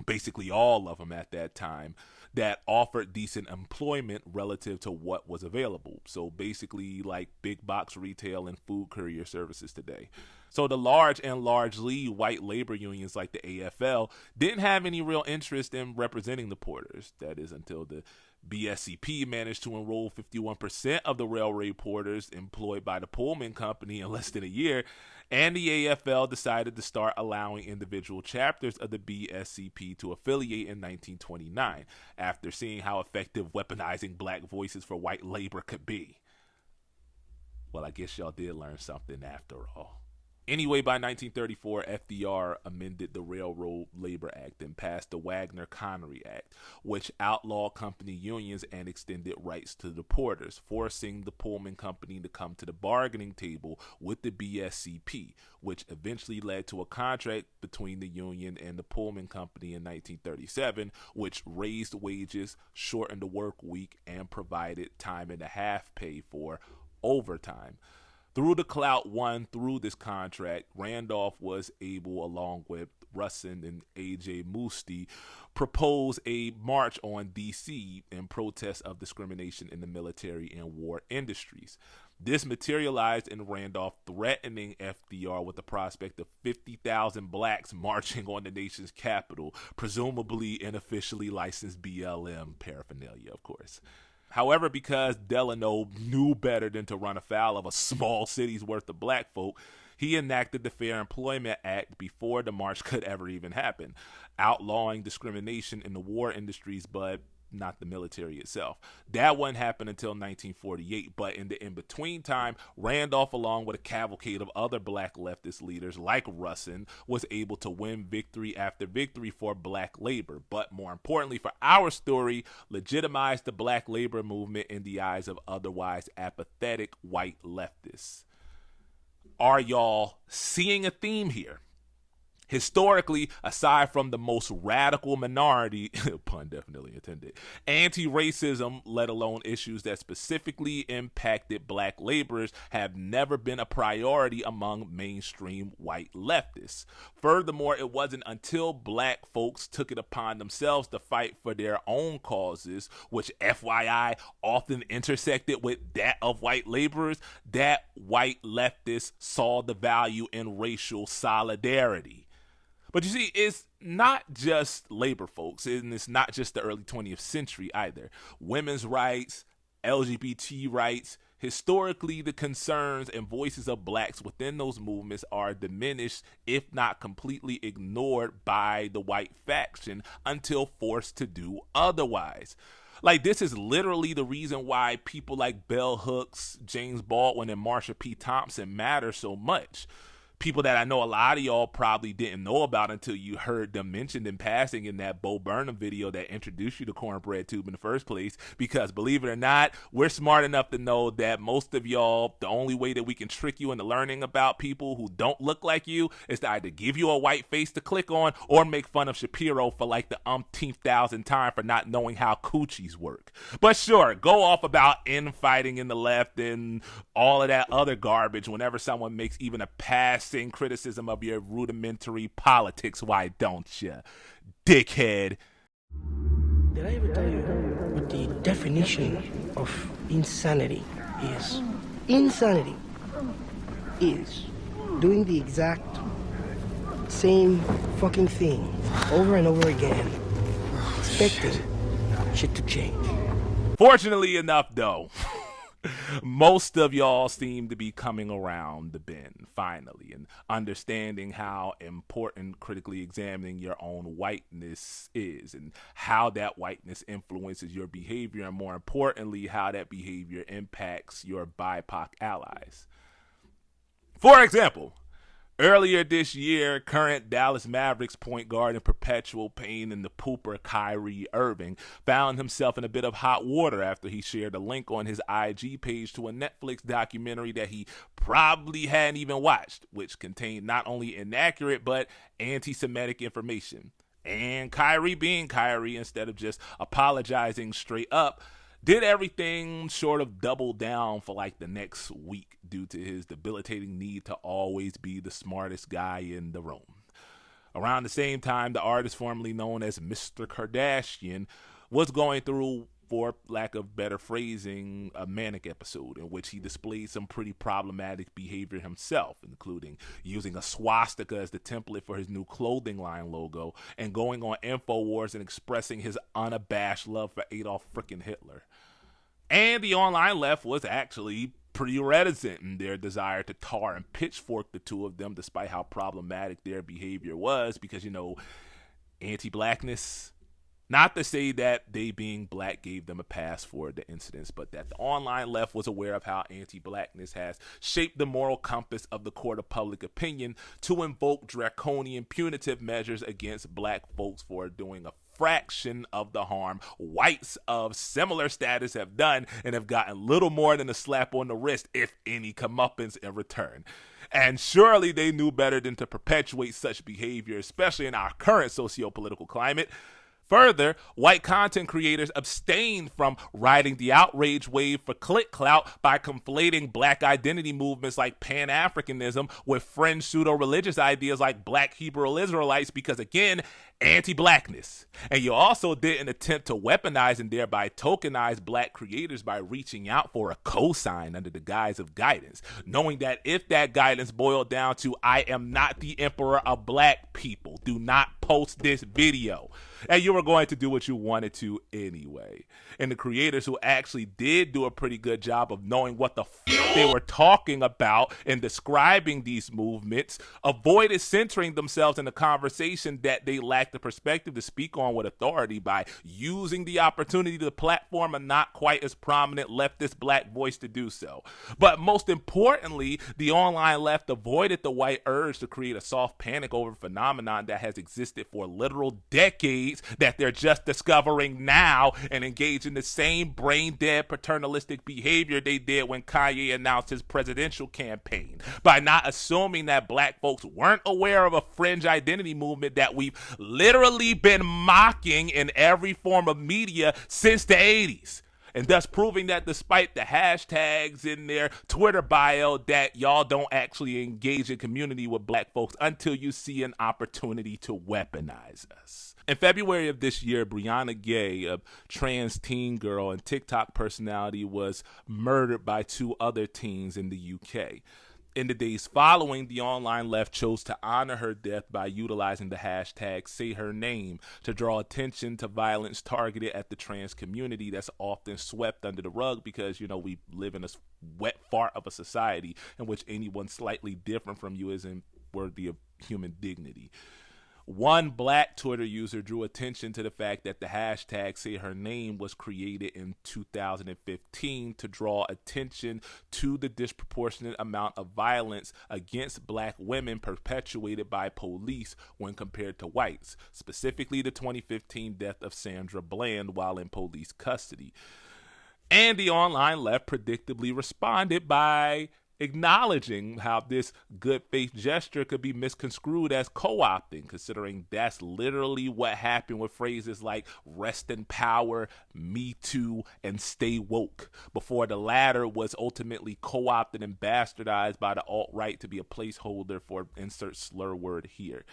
S1: basically all of them at that time, that offered decent employment relative to what was available. So basically like big box retail and food courier services today. So the large and largely white labor unions like the AFL didn't have any real interest in representing the porters. That is until the BSCP managed to enroll 51% of the railway porters employed by the Pullman Company in less than a year, and the AFL decided to start allowing individual chapters of the BSCP to affiliate in 1929, after seeing how effective weaponizing black voices for white labor could be. Well, I guess y'all did learn something after all. Anyway, by 1934, FDR amended the Railroad Labor Act and passed the Wagner-Connery Act, which outlawed company unions and extended rights to the porters, forcing the Pullman Company to come to the bargaining table with the BSCP, which eventually led to a contract between the union and the Pullman Company in 1937, which raised wages, shortened the work week, and provided time and a half pay for overtime. Through the clout won through this contract, Randolph was able, along with Russin and A.J. Moosty, propose a march on D.C. in protest of discrimination in the military and war industries. This materialized in Randolph threatening FDR with the prospect of 50,000 blacks marching on the nation's capital, presumably unofficially licensed BLM paraphernalia, of course. However, because Delano knew better than to run afoul of a small city's worth of black folk, he enacted the Fair Employment Act before the march could ever even happen, outlawing discrimination in the war industries, but not the military itself. That wouldn't happen until 1948, but in the in-between time, Randolph, along with a cavalcade of other black leftist leaders like Russin, was able to win victory after victory for black labor, but more importantly for our story, legitimized the black labor movement in the eyes of otherwise apathetic white leftists. Are y'all seeing a theme here? Historically, aside from the most radical minority, pun definitely intended, anti-racism, let alone issues that specifically impacted black laborers, have never been a priority among mainstream white leftists. Furthermore, it wasn't until black folks took it upon themselves to fight for their own causes, which FYI often intersected with that of white laborers, that white leftists saw the value in racial solidarity. But you see, it's not just labor folks, and it's not just the early 20th century either. Women's rights, LGBT rights, historically the concerns and voices of blacks within those movements are diminished, if not completely ignored by the white faction until forced to do otherwise. Like, this is literally the reason why people like Bell Hooks, James Baldwin, and Marsha P. Thompson matter so much. People that I know a lot of y'all probably didn't know about until you heard them mentioned in passing in that Bo Burnham video that introduced you to Cornbread Tube in the first place. Because believe it or not, we're smart enough to know that most of y'all, the only way that we can trick you into learning about people who don't look like you is to either give you a white face to click on or make fun of Shapiro for like the umpteenth thousand time for not knowing how coochies work. But sure, go off about infighting in the left and all of that other garbage whenever someone makes even a passing criticism of your rudimentary politics. Why don't you, dickhead?
S5: Did I ever tell you what the definition of insanity is? Insanity is doing the exact same fucking thing over and over again, expecting shit to change.
S1: Fortunately enough, though, most of y'all seem to be coming around the bend finally and understanding how important critically examining your own whiteness is and how that whiteness influences your behavior, and more importantly, how that behavior impacts your BIPOC allies. For example, earlier this year, current Dallas Mavericks point guard in perpetual pain and the pooper Kyrie Irving found himself in a bit of hot water after he shared a link on his IG page to a Netflix documentary that he probably hadn't even watched, which contained not only inaccurate but anti-Semitic information. And Kyrie, being Kyrie, instead of just apologizing straight up, did everything short of double down for like the next week due to his debilitating need to always be the smartest guy in the room. Around the same time, the artist formerly known as Mr. Kardashian was going through for lack of better phrasing, a manic episode in which he displayed some pretty problematic behavior himself, including using a swastika as the template for his new clothing line logo and going on InfoWars and expressing his unabashed love for Adolf frickin' Hitler. And the online left was actually pretty reticent in their desire to tar and pitchfork the two of them, despite how problematic their behavior was, because, anti-blackness. Not to say that they being black gave them a pass for the incidents, but that the online left was aware of how anti-blackness has shaped the moral compass of the court of public opinion to invoke draconian punitive measures against black folks for doing a fraction of the harm whites of similar status have done and have gotten little more than a slap on the wrist, if any comeuppance in return. And surely they knew better than to perpetuate such behavior, especially in our current socio-political climate. Further, white content creators abstained from riding the outrage wave for click clout by conflating black identity movements like Pan-Africanism with fringe pseudo-religious ideas like black Hebrew Israelites because, again, anti-blackness. And you also didn't attempt to weaponize and thereby tokenize black creators by reaching out for a cosign under the guise of guidance, knowing that if that guidance boiled down to "I am not the emperor of black people, do not post this video," and you were going to do what you wanted to anyway. And the creators who actually did do a pretty good job of knowing what the they were talking about and describing these movements avoided centering themselves in a conversation that they lacked the perspective to speak on with authority by using the opportunity to platform a not quite as prominent leftist black voice to do so. But most importantly, the online left avoided the white urge to create a soft panic over a phenomenon that has existed for literal decades that they're just discovering now and engage in the same brain-dead paternalistic behavior they did when Kanye announced his presidential campaign, by not assuming that black folks weren't aware of a fringe identity movement that we've literally been mocking in every form of media since the 80s. And thus proving that despite the hashtags in their Twitter bio that y'all don't actually engage in community with black folks until you see an opportunity to weaponize us. In February of this year, Brianna Gay, a trans teen girl and TikTok personality, was murdered by two other teens in the UK. In the days following, the online left chose to honor her death by utilizing the hashtag #SayHerName to draw attention to violence targeted at the trans community that's often swept under the rug because, we live in a wet fart of a society in which anyone slightly different from you isn't worthy of human dignity. One black Twitter user drew attention to the fact that the hashtag #SayHerName was created in 2015 to draw attention to the disproportionate amount of violence against black women perpetuated by police when compared to whites, specifically the 2015 death of Sandra Bland while in police custody. And the online left predictably responded by acknowledging how this good faith gesture could be misconstrued as co-opting, considering that's literally what happened with phrases like "rest in power," "me too," and "stay woke," before the latter was ultimately co-opted and bastardized by the alt-right to be a placeholder for insert slur word here.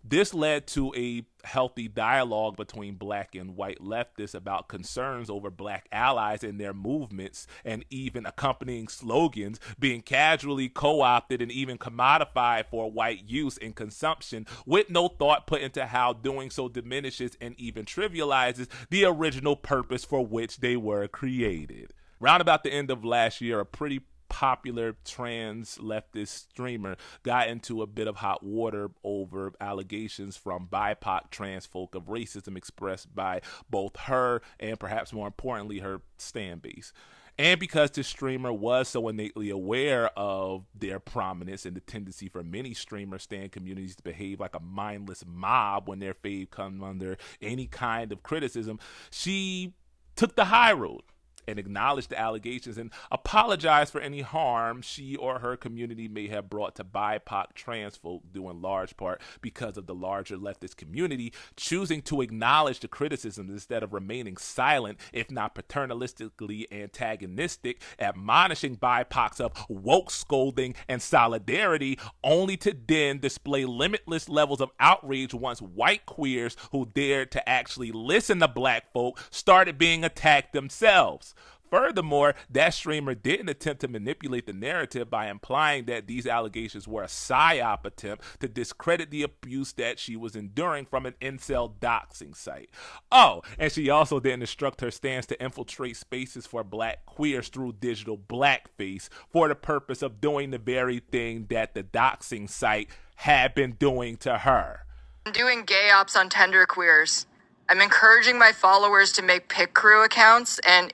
S1: This led to a healthy dialogue between black and white leftists about concerns over black allies and their movements, and even accompanying slogans being casually co-opted and even commodified for white use and consumption, with no thought put into how doing so diminishes and even trivializes the original purpose for which they were created. Round about the end of last year, a pretty popular trans leftist streamer got into a bit of hot water over allegations from BIPOC trans folk of racism expressed by both her and, perhaps more importantly, her stan base. And because the streamer was so innately aware of their prominence and the tendency for many streamer stan communities to behave like a mindless mob when their fave comes under any kind of criticism, she took the high road and acknowledge the allegations and apologize for any harm she or her community may have brought to BIPOC trans folk, due in large part because of the larger leftist community choosing to acknowledge the criticisms instead of remaining silent, if not paternalistically antagonistic, admonishing BIPOCs of woke scolding and solidarity, only to then display limitless levels of outrage once white queers who dared to actually listen to black folk started being attacked themselves. Furthermore, that streamer didn't attempt to manipulate the narrative by implying that these allegations were a psyop attempt to discredit the abuse that she was enduring from an incel doxing site. Oh, and she also didn't instruct her stance to infiltrate spaces for black queers through digital blackface for the purpose of doing the very thing that the doxing site had been doing to her.
S6: I'm doing gay ops on Tender Queers. I'm encouraging my followers to make pick crew accounts and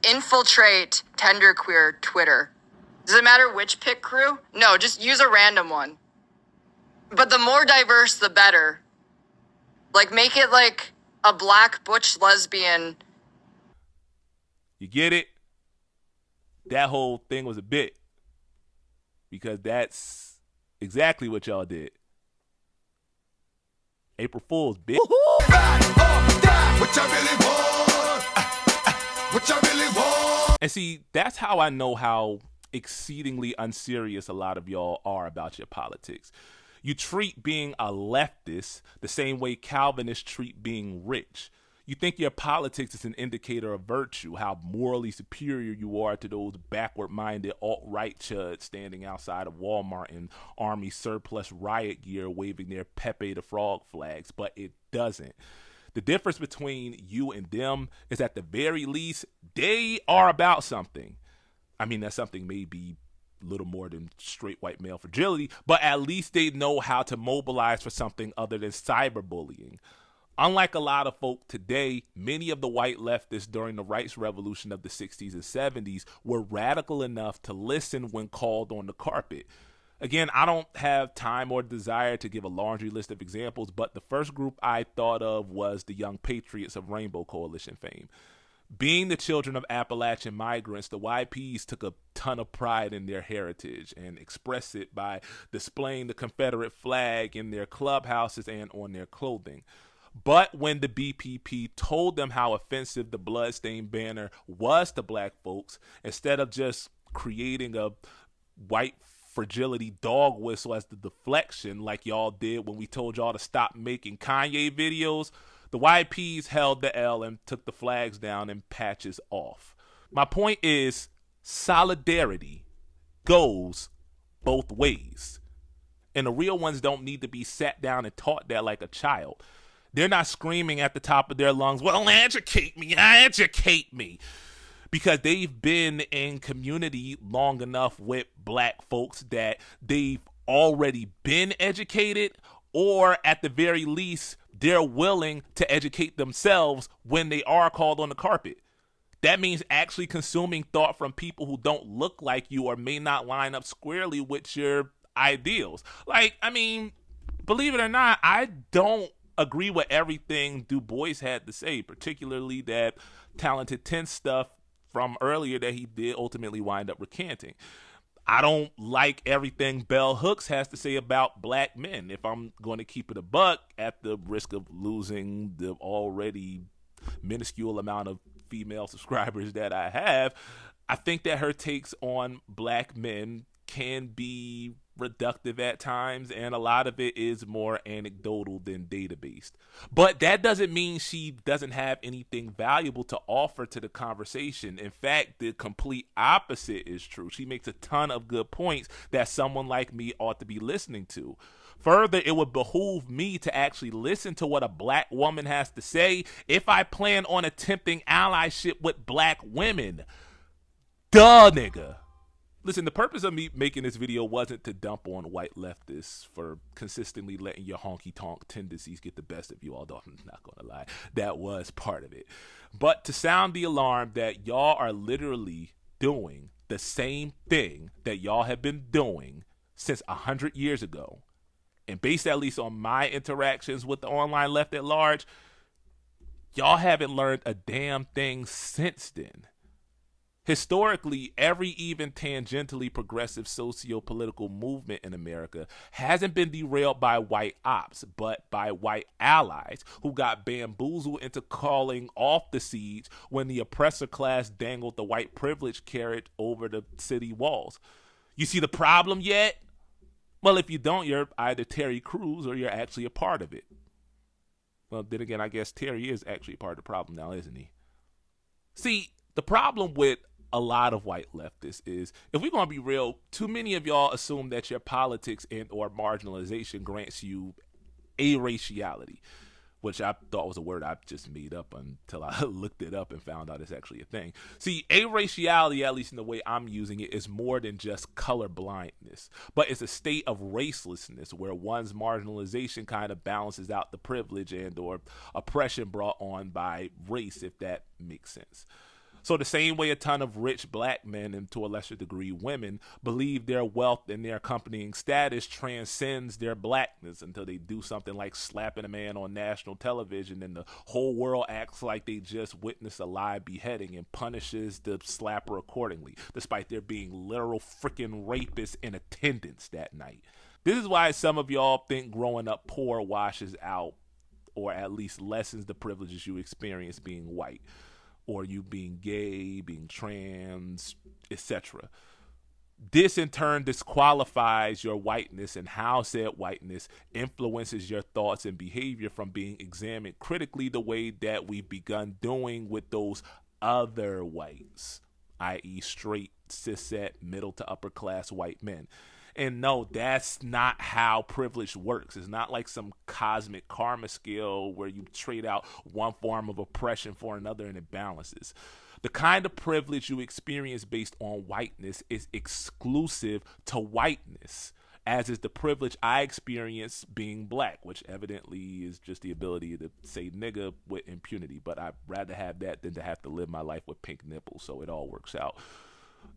S6: infiltrate Tender Queer Twitter. Does it matter which pick crew? No, just use a random one. But the more diverse, the better. Like, make it like a black butch lesbian.
S1: You get it? That whole thing was a bit. Because that's exactly what y'all did. April Fool's, bitch. And see, that's how I know how exceedingly unserious a lot of y'all are about your politics. You treat being a leftist the same way Calvinists treat being rich. You think your politics is an indicator of virtue, how morally superior you are to those backward-minded alt-right chuds standing outside of Walmart in Army surplus riot gear waving their Pepe the Frog flags, but it doesn't. The difference between you and them is at the very least, they are about something. I mean, that something may be a little more than straight white male fragility, but at least they know how to mobilize for something other than cyberbullying. Unlike a lot of folk today, many of the white leftists during the rights revolution of the 60s and 70s were radical enough to listen when called on the carpet. Again, I don't have time or desire to give a laundry list of examples, but the first group I thought of was the Young Patriots of Rainbow Coalition fame. Being the children of Appalachian migrants, the YPs took a ton of pride in their heritage and expressed it by displaying the Confederate flag in their clubhouses and on their clothing. But when the BPP told them how offensive the bloodstained banner was to black folks, instead of just creating a white fragility dog whistle as the deflection like y'all did when we told y'all to stop making Kanye videos, the YPs held the L and took the flags down and patches off. My point is, solidarity goes both ways. And the real ones don't need to be sat down and taught that like a child. They're not screaming at the top of their lungs, well, educate me. Because they've been in community long enough with black folks that they've already been educated, or at the very least, they're willing to educate themselves when they are called on the carpet. That means actually consuming thought from people who don't look like you or may not line up squarely with your ideals. Like, I mean, believe it or not, I don't agree with everything Du Bois had to say, particularly that Talented 10 stuff from earlier that he did ultimately wind up recanting. I don't like everything Bell Hooks has to say about black men. If I'm going to keep it a buck, at the risk of losing the already minuscule amount of female subscribers that I have, I think that her takes on black men can be reductive at times, and a lot of it is more anecdotal than data-based. But that doesn't mean she doesn't have anything valuable to offer to the conversation. In fact, the complete opposite is true. She makes a ton of good points that someone like me ought to be listening to. Further, it would behoove me to actually listen to what a black woman has to say if I plan on attempting allyship with black women. Duh, nigga. Listen, the purpose of me making this video wasn't to dump on white leftists for consistently letting your honky-tonk tendencies get the best of you, although I'm not going to lie, that was part of it. But to sound the alarm that y'all are literally doing the same thing that y'all have been doing since 100 years ago, and based at least on my interactions with the online left at large, Y'all haven't learned a damn thing since then. Historically, every even tangentially progressive socio-political movement in America hasn't been derailed by white ops, but by white allies who got bamboozled into calling off the siege when the oppressor class dangled the white privilege carrot over the city walls. You see the problem yet? Well, if you don't, you're either Terry Crews or you're actually a part of it. Well, then again, I guess Terry is actually part of the problem now, isn't he? See, the problem with a lot of white leftists is, if we're going to be real, too many of y'all assume that your politics and or marginalization grants you araciality, which I thought was a word I just made up until I looked it up and found out it's actually a thing. See, araciality, at least in the way I'm using it, is more than just color blindness, but it's a state of racelessness where one's marginalization kind of balances out the privilege and or oppression brought on by race, if that makes sense. So the same way a ton of rich black men, and to a lesser degree women, believe their wealth and their accompanying status transcends their blackness until they do something like slapping a man on national television and the whole world acts like they just witnessed a live beheading and punishes the slapper accordingly, despite there being literal freaking rapists in attendance that night. This is why some of y'all think growing up poor washes out, or at least lessens the privileges you experience being white, or you being gay, being trans, etc. This in turn disqualifies your whiteness and how said whiteness influences your thoughts and behavior from being examined critically the way that we've begun doing with those other whites, i.e. straight, cishet, middle to upper class white men. And no, that's not how privilege works. It's not like some cosmic karma scale where you trade out one form of oppression for another and it balances. The kind of privilege you experience based on whiteness is exclusive to whiteness, as is the privilege I experience being black, which evidently is just the ability to say nigga with impunity. But I'd rather have that than to have to live my life with pink nipples, so it all works out.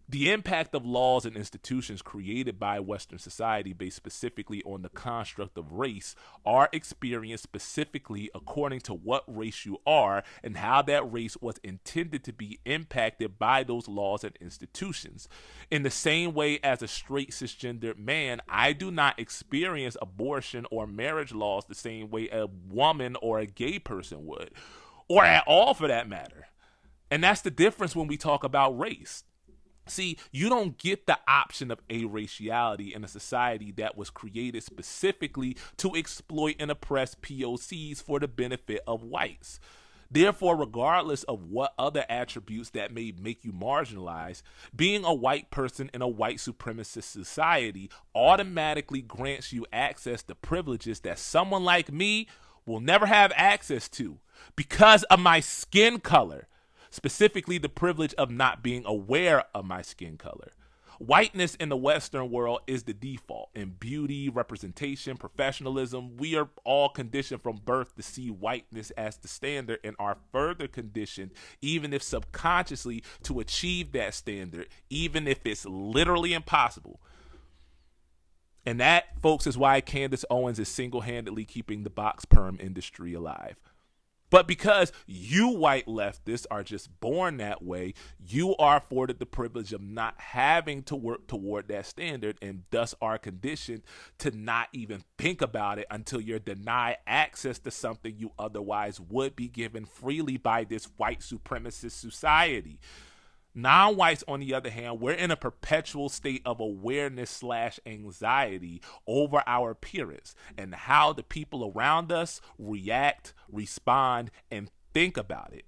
S1: The impact of laws and institutions created by Western society based specifically on the construct of race are experienced specifically according to what race you are and how that race was intended to be impacted by those laws and institutions. In the same way as a straight cisgendered man, I do not experience abortion or marriage laws the same way a woman or a gay person would, or at all for that matter. And that's the difference when we talk about race. See, you don't get the option of araciality in a society that was created specifically to exploit and oppress POCs for the benefit of whites. Therefore, regardless of what other attributes that may make you marginalized, being a white person in a white supremacist society automatically grants you access to privileges that someone like me will never have access to because of my skin color. Specifically, the privilege of not being aware of my skin color. Whiteness in the Western world is the default. In beauty, representation, professionalism, we are all conditioned from birth to see whiteness as the standard and are further conditioned, even if subconsciously, to achieve that standard, even if it's literally impossible. And that, folks, is why Candace Owens is single-handedly keeping the box perm industry alive. But because you white leftists are just born that way, you are afforded the privilege of not having to work toward that standard and thus are conditioned to not even think about it until you're denied access to something you otherwise would be given freely by this white supremacist society. Non-whites, on the other hand, we're in a perpetual state of awareness/anxiety over our appearance and how the people around us react, respond, and think about it.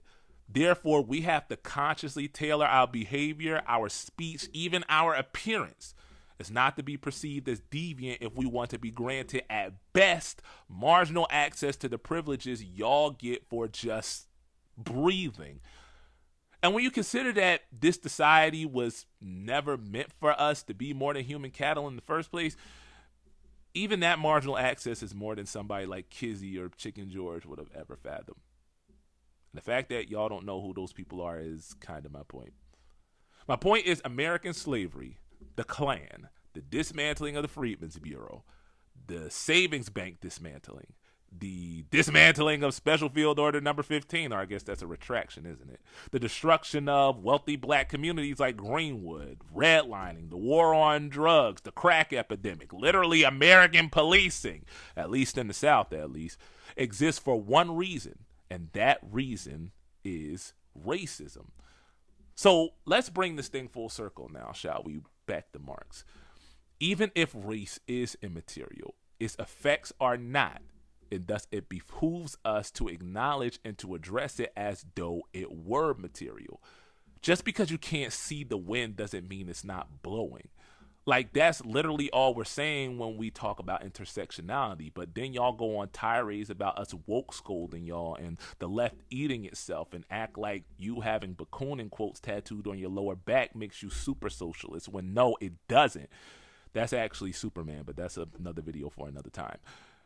S1: Therefore, we have to consciously tailor our behavior, our speech, even our appearance. It's not to be perceived as deviant if we want to be granted, at best, marginal access to the privileges y'all get for just breathing. And when you consider that this society was never meant for us to be more than human cattle in the first place, even that marginal access is more than somebody like Kizzy or Chicken George would have ever fathomed. And the fact that y'all don't know who those people are is kind of my point. My point is American slavery, the Klan, the dismantling of the Freedmen's Bureau, the savings bank dismantling, the dismantling of Special Field Order Number 15, or I guess that's a retraction, isn't it? The destruction of wealthy black communities like Greenwood, redlining, the war on drugs, the crack epidemic, literally American policing, at least in the South at least, exists for one reason, and that reason is racism. So let's bring this thing full circle now, shall we? Back to Marx. Even if race is immaterial, its effects are not, and thus it behooves us to acknowledge and to address it as though it were material. Just because you can't see the wind doesn't mean it's not blowing. Like, that's literally all we're saying when we talk about intersectionality. But then y'all go on tirades about us woke scolding y'all and the left eating itself and act like you having Bakunin quotes tattooed on your lower back makes you super socialist, when no, it doesn't. That's actually Superman, but that's another video for another time.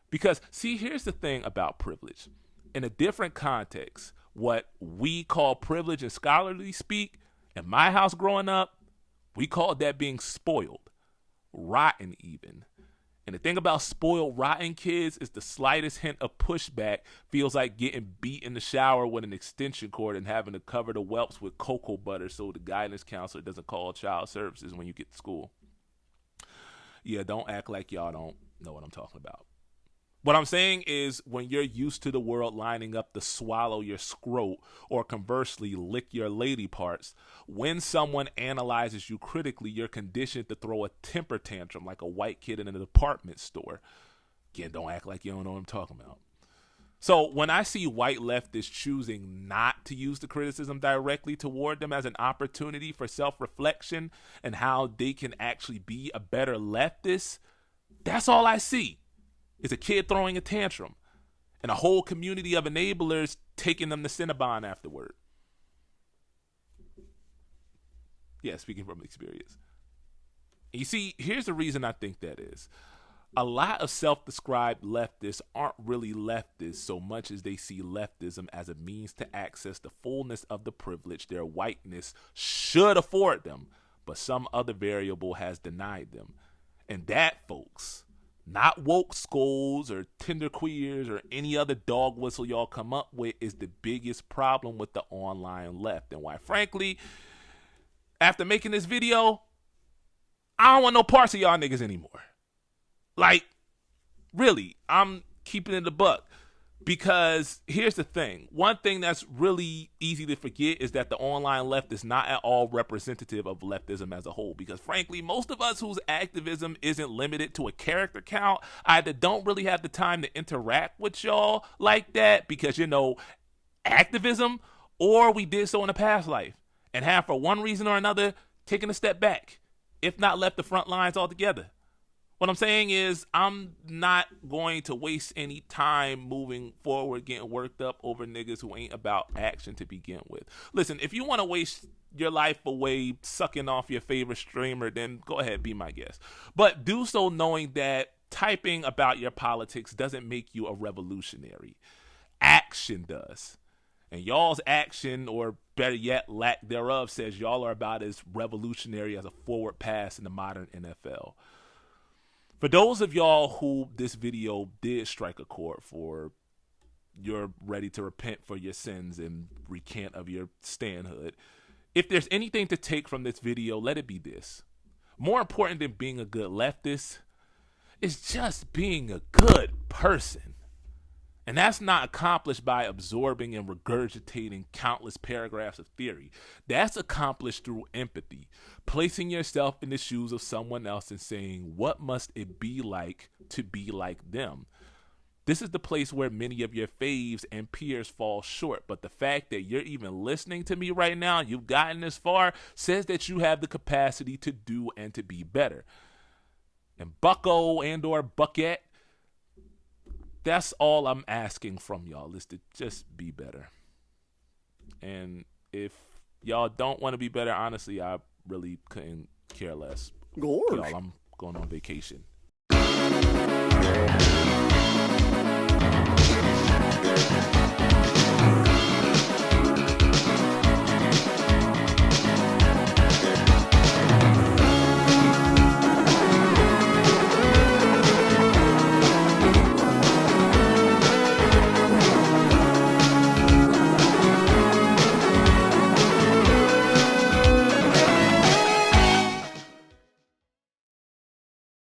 S1: Because, see, here's the thing about privilege. In a different context, what we call privilege in scholarly speak, in my house growing up, we called that being spoiled, rotten even. And the thing about spoiled, rotten kids is the slightest hint of pushback feels like getting beat in the shower with an extension cord and having to cover the whelps with cocoa butter so the guidance counselor doesn't call child services when you get to school. Yeah, don't act like y'all don't know what I'm talking about. What I'm saying is, when you're used to the world lining up to swallow your scrot, or conversely, lick your lady parts, when someone analyzes you critically, you're conditioned to throw a temper tantrum like a white kid in a department store. Again, don't act like you don't know what I'm talking about. So when I see white leftists choosing not to use the criticism directly toward them as an opportunity for self-reflection and how they can actually be a better leftist, that's all I see. Is a kid throwing a tantrum and a whole community of enablers taking them to Cinnabon afterward. Yeah, speaking from experience. And you see, here's the reason I think that is. A lot of self-described leftists aren't really leftists so much as they see leftism as a means to access the fullness of the privilege their whiteness should afford them, but some other variable has denied them. And that, folks, not woke skulls or tender queers or any other dog whistle y'all come up with, is the biggest problem with the online left. And why, frankly, after making this video, I don't want no parts of y'all niggas anymore. Like, really, I'm keeping it a buck. Because here's the thing. One thing that's really easy to forget is that the online left is not at all representative of leftism as a whole. Because frankly, most of us whose activism isn't limited to a character count either don't really have the time to interact with y'all like that because, you know, activism, or we did so in a past life and have, for one reason or another, taken a step back, if not left the front lines altogether. What I'm saying is, I'm not going to waste any time moving forward getting worked up over niggas who ain't about action to begin with. Listen, if you want to waste your life away sucking off your favorite streamer, then go ahead, be my guest. But do so knowing that typing about your politics doesn't make you a revolutionary. Action does. And y'all's action, or better yet, lack thereof, says y'all are about as revolutionary as a forward pass in the modern NFL. For those of y'all who this video did strike a chord for, you're ready to repent for your sins and recant of your standhood. If there's anything to take from this video, let it be this. More important than being a good leftist is just being a good person. And that's not accomplished by absorbing and regurgitating countless paragraphs of theory. That's accomplished through empathy, placing yourself in the shoes of someone else and saying, what must it be like to be like them? This is the place where many of your faves and peers fall short. But the fact that you're even listening to me right now, you've gotten this far, says that you have the capacity to do and to be better. And bucko and or bucket, that's all I'm asking from y'all, is to just be better. And if y'all don't want to be better, honestly, I really couldn't care less.
S7: Gorge.
S1: Y'all, I'm going on vacation.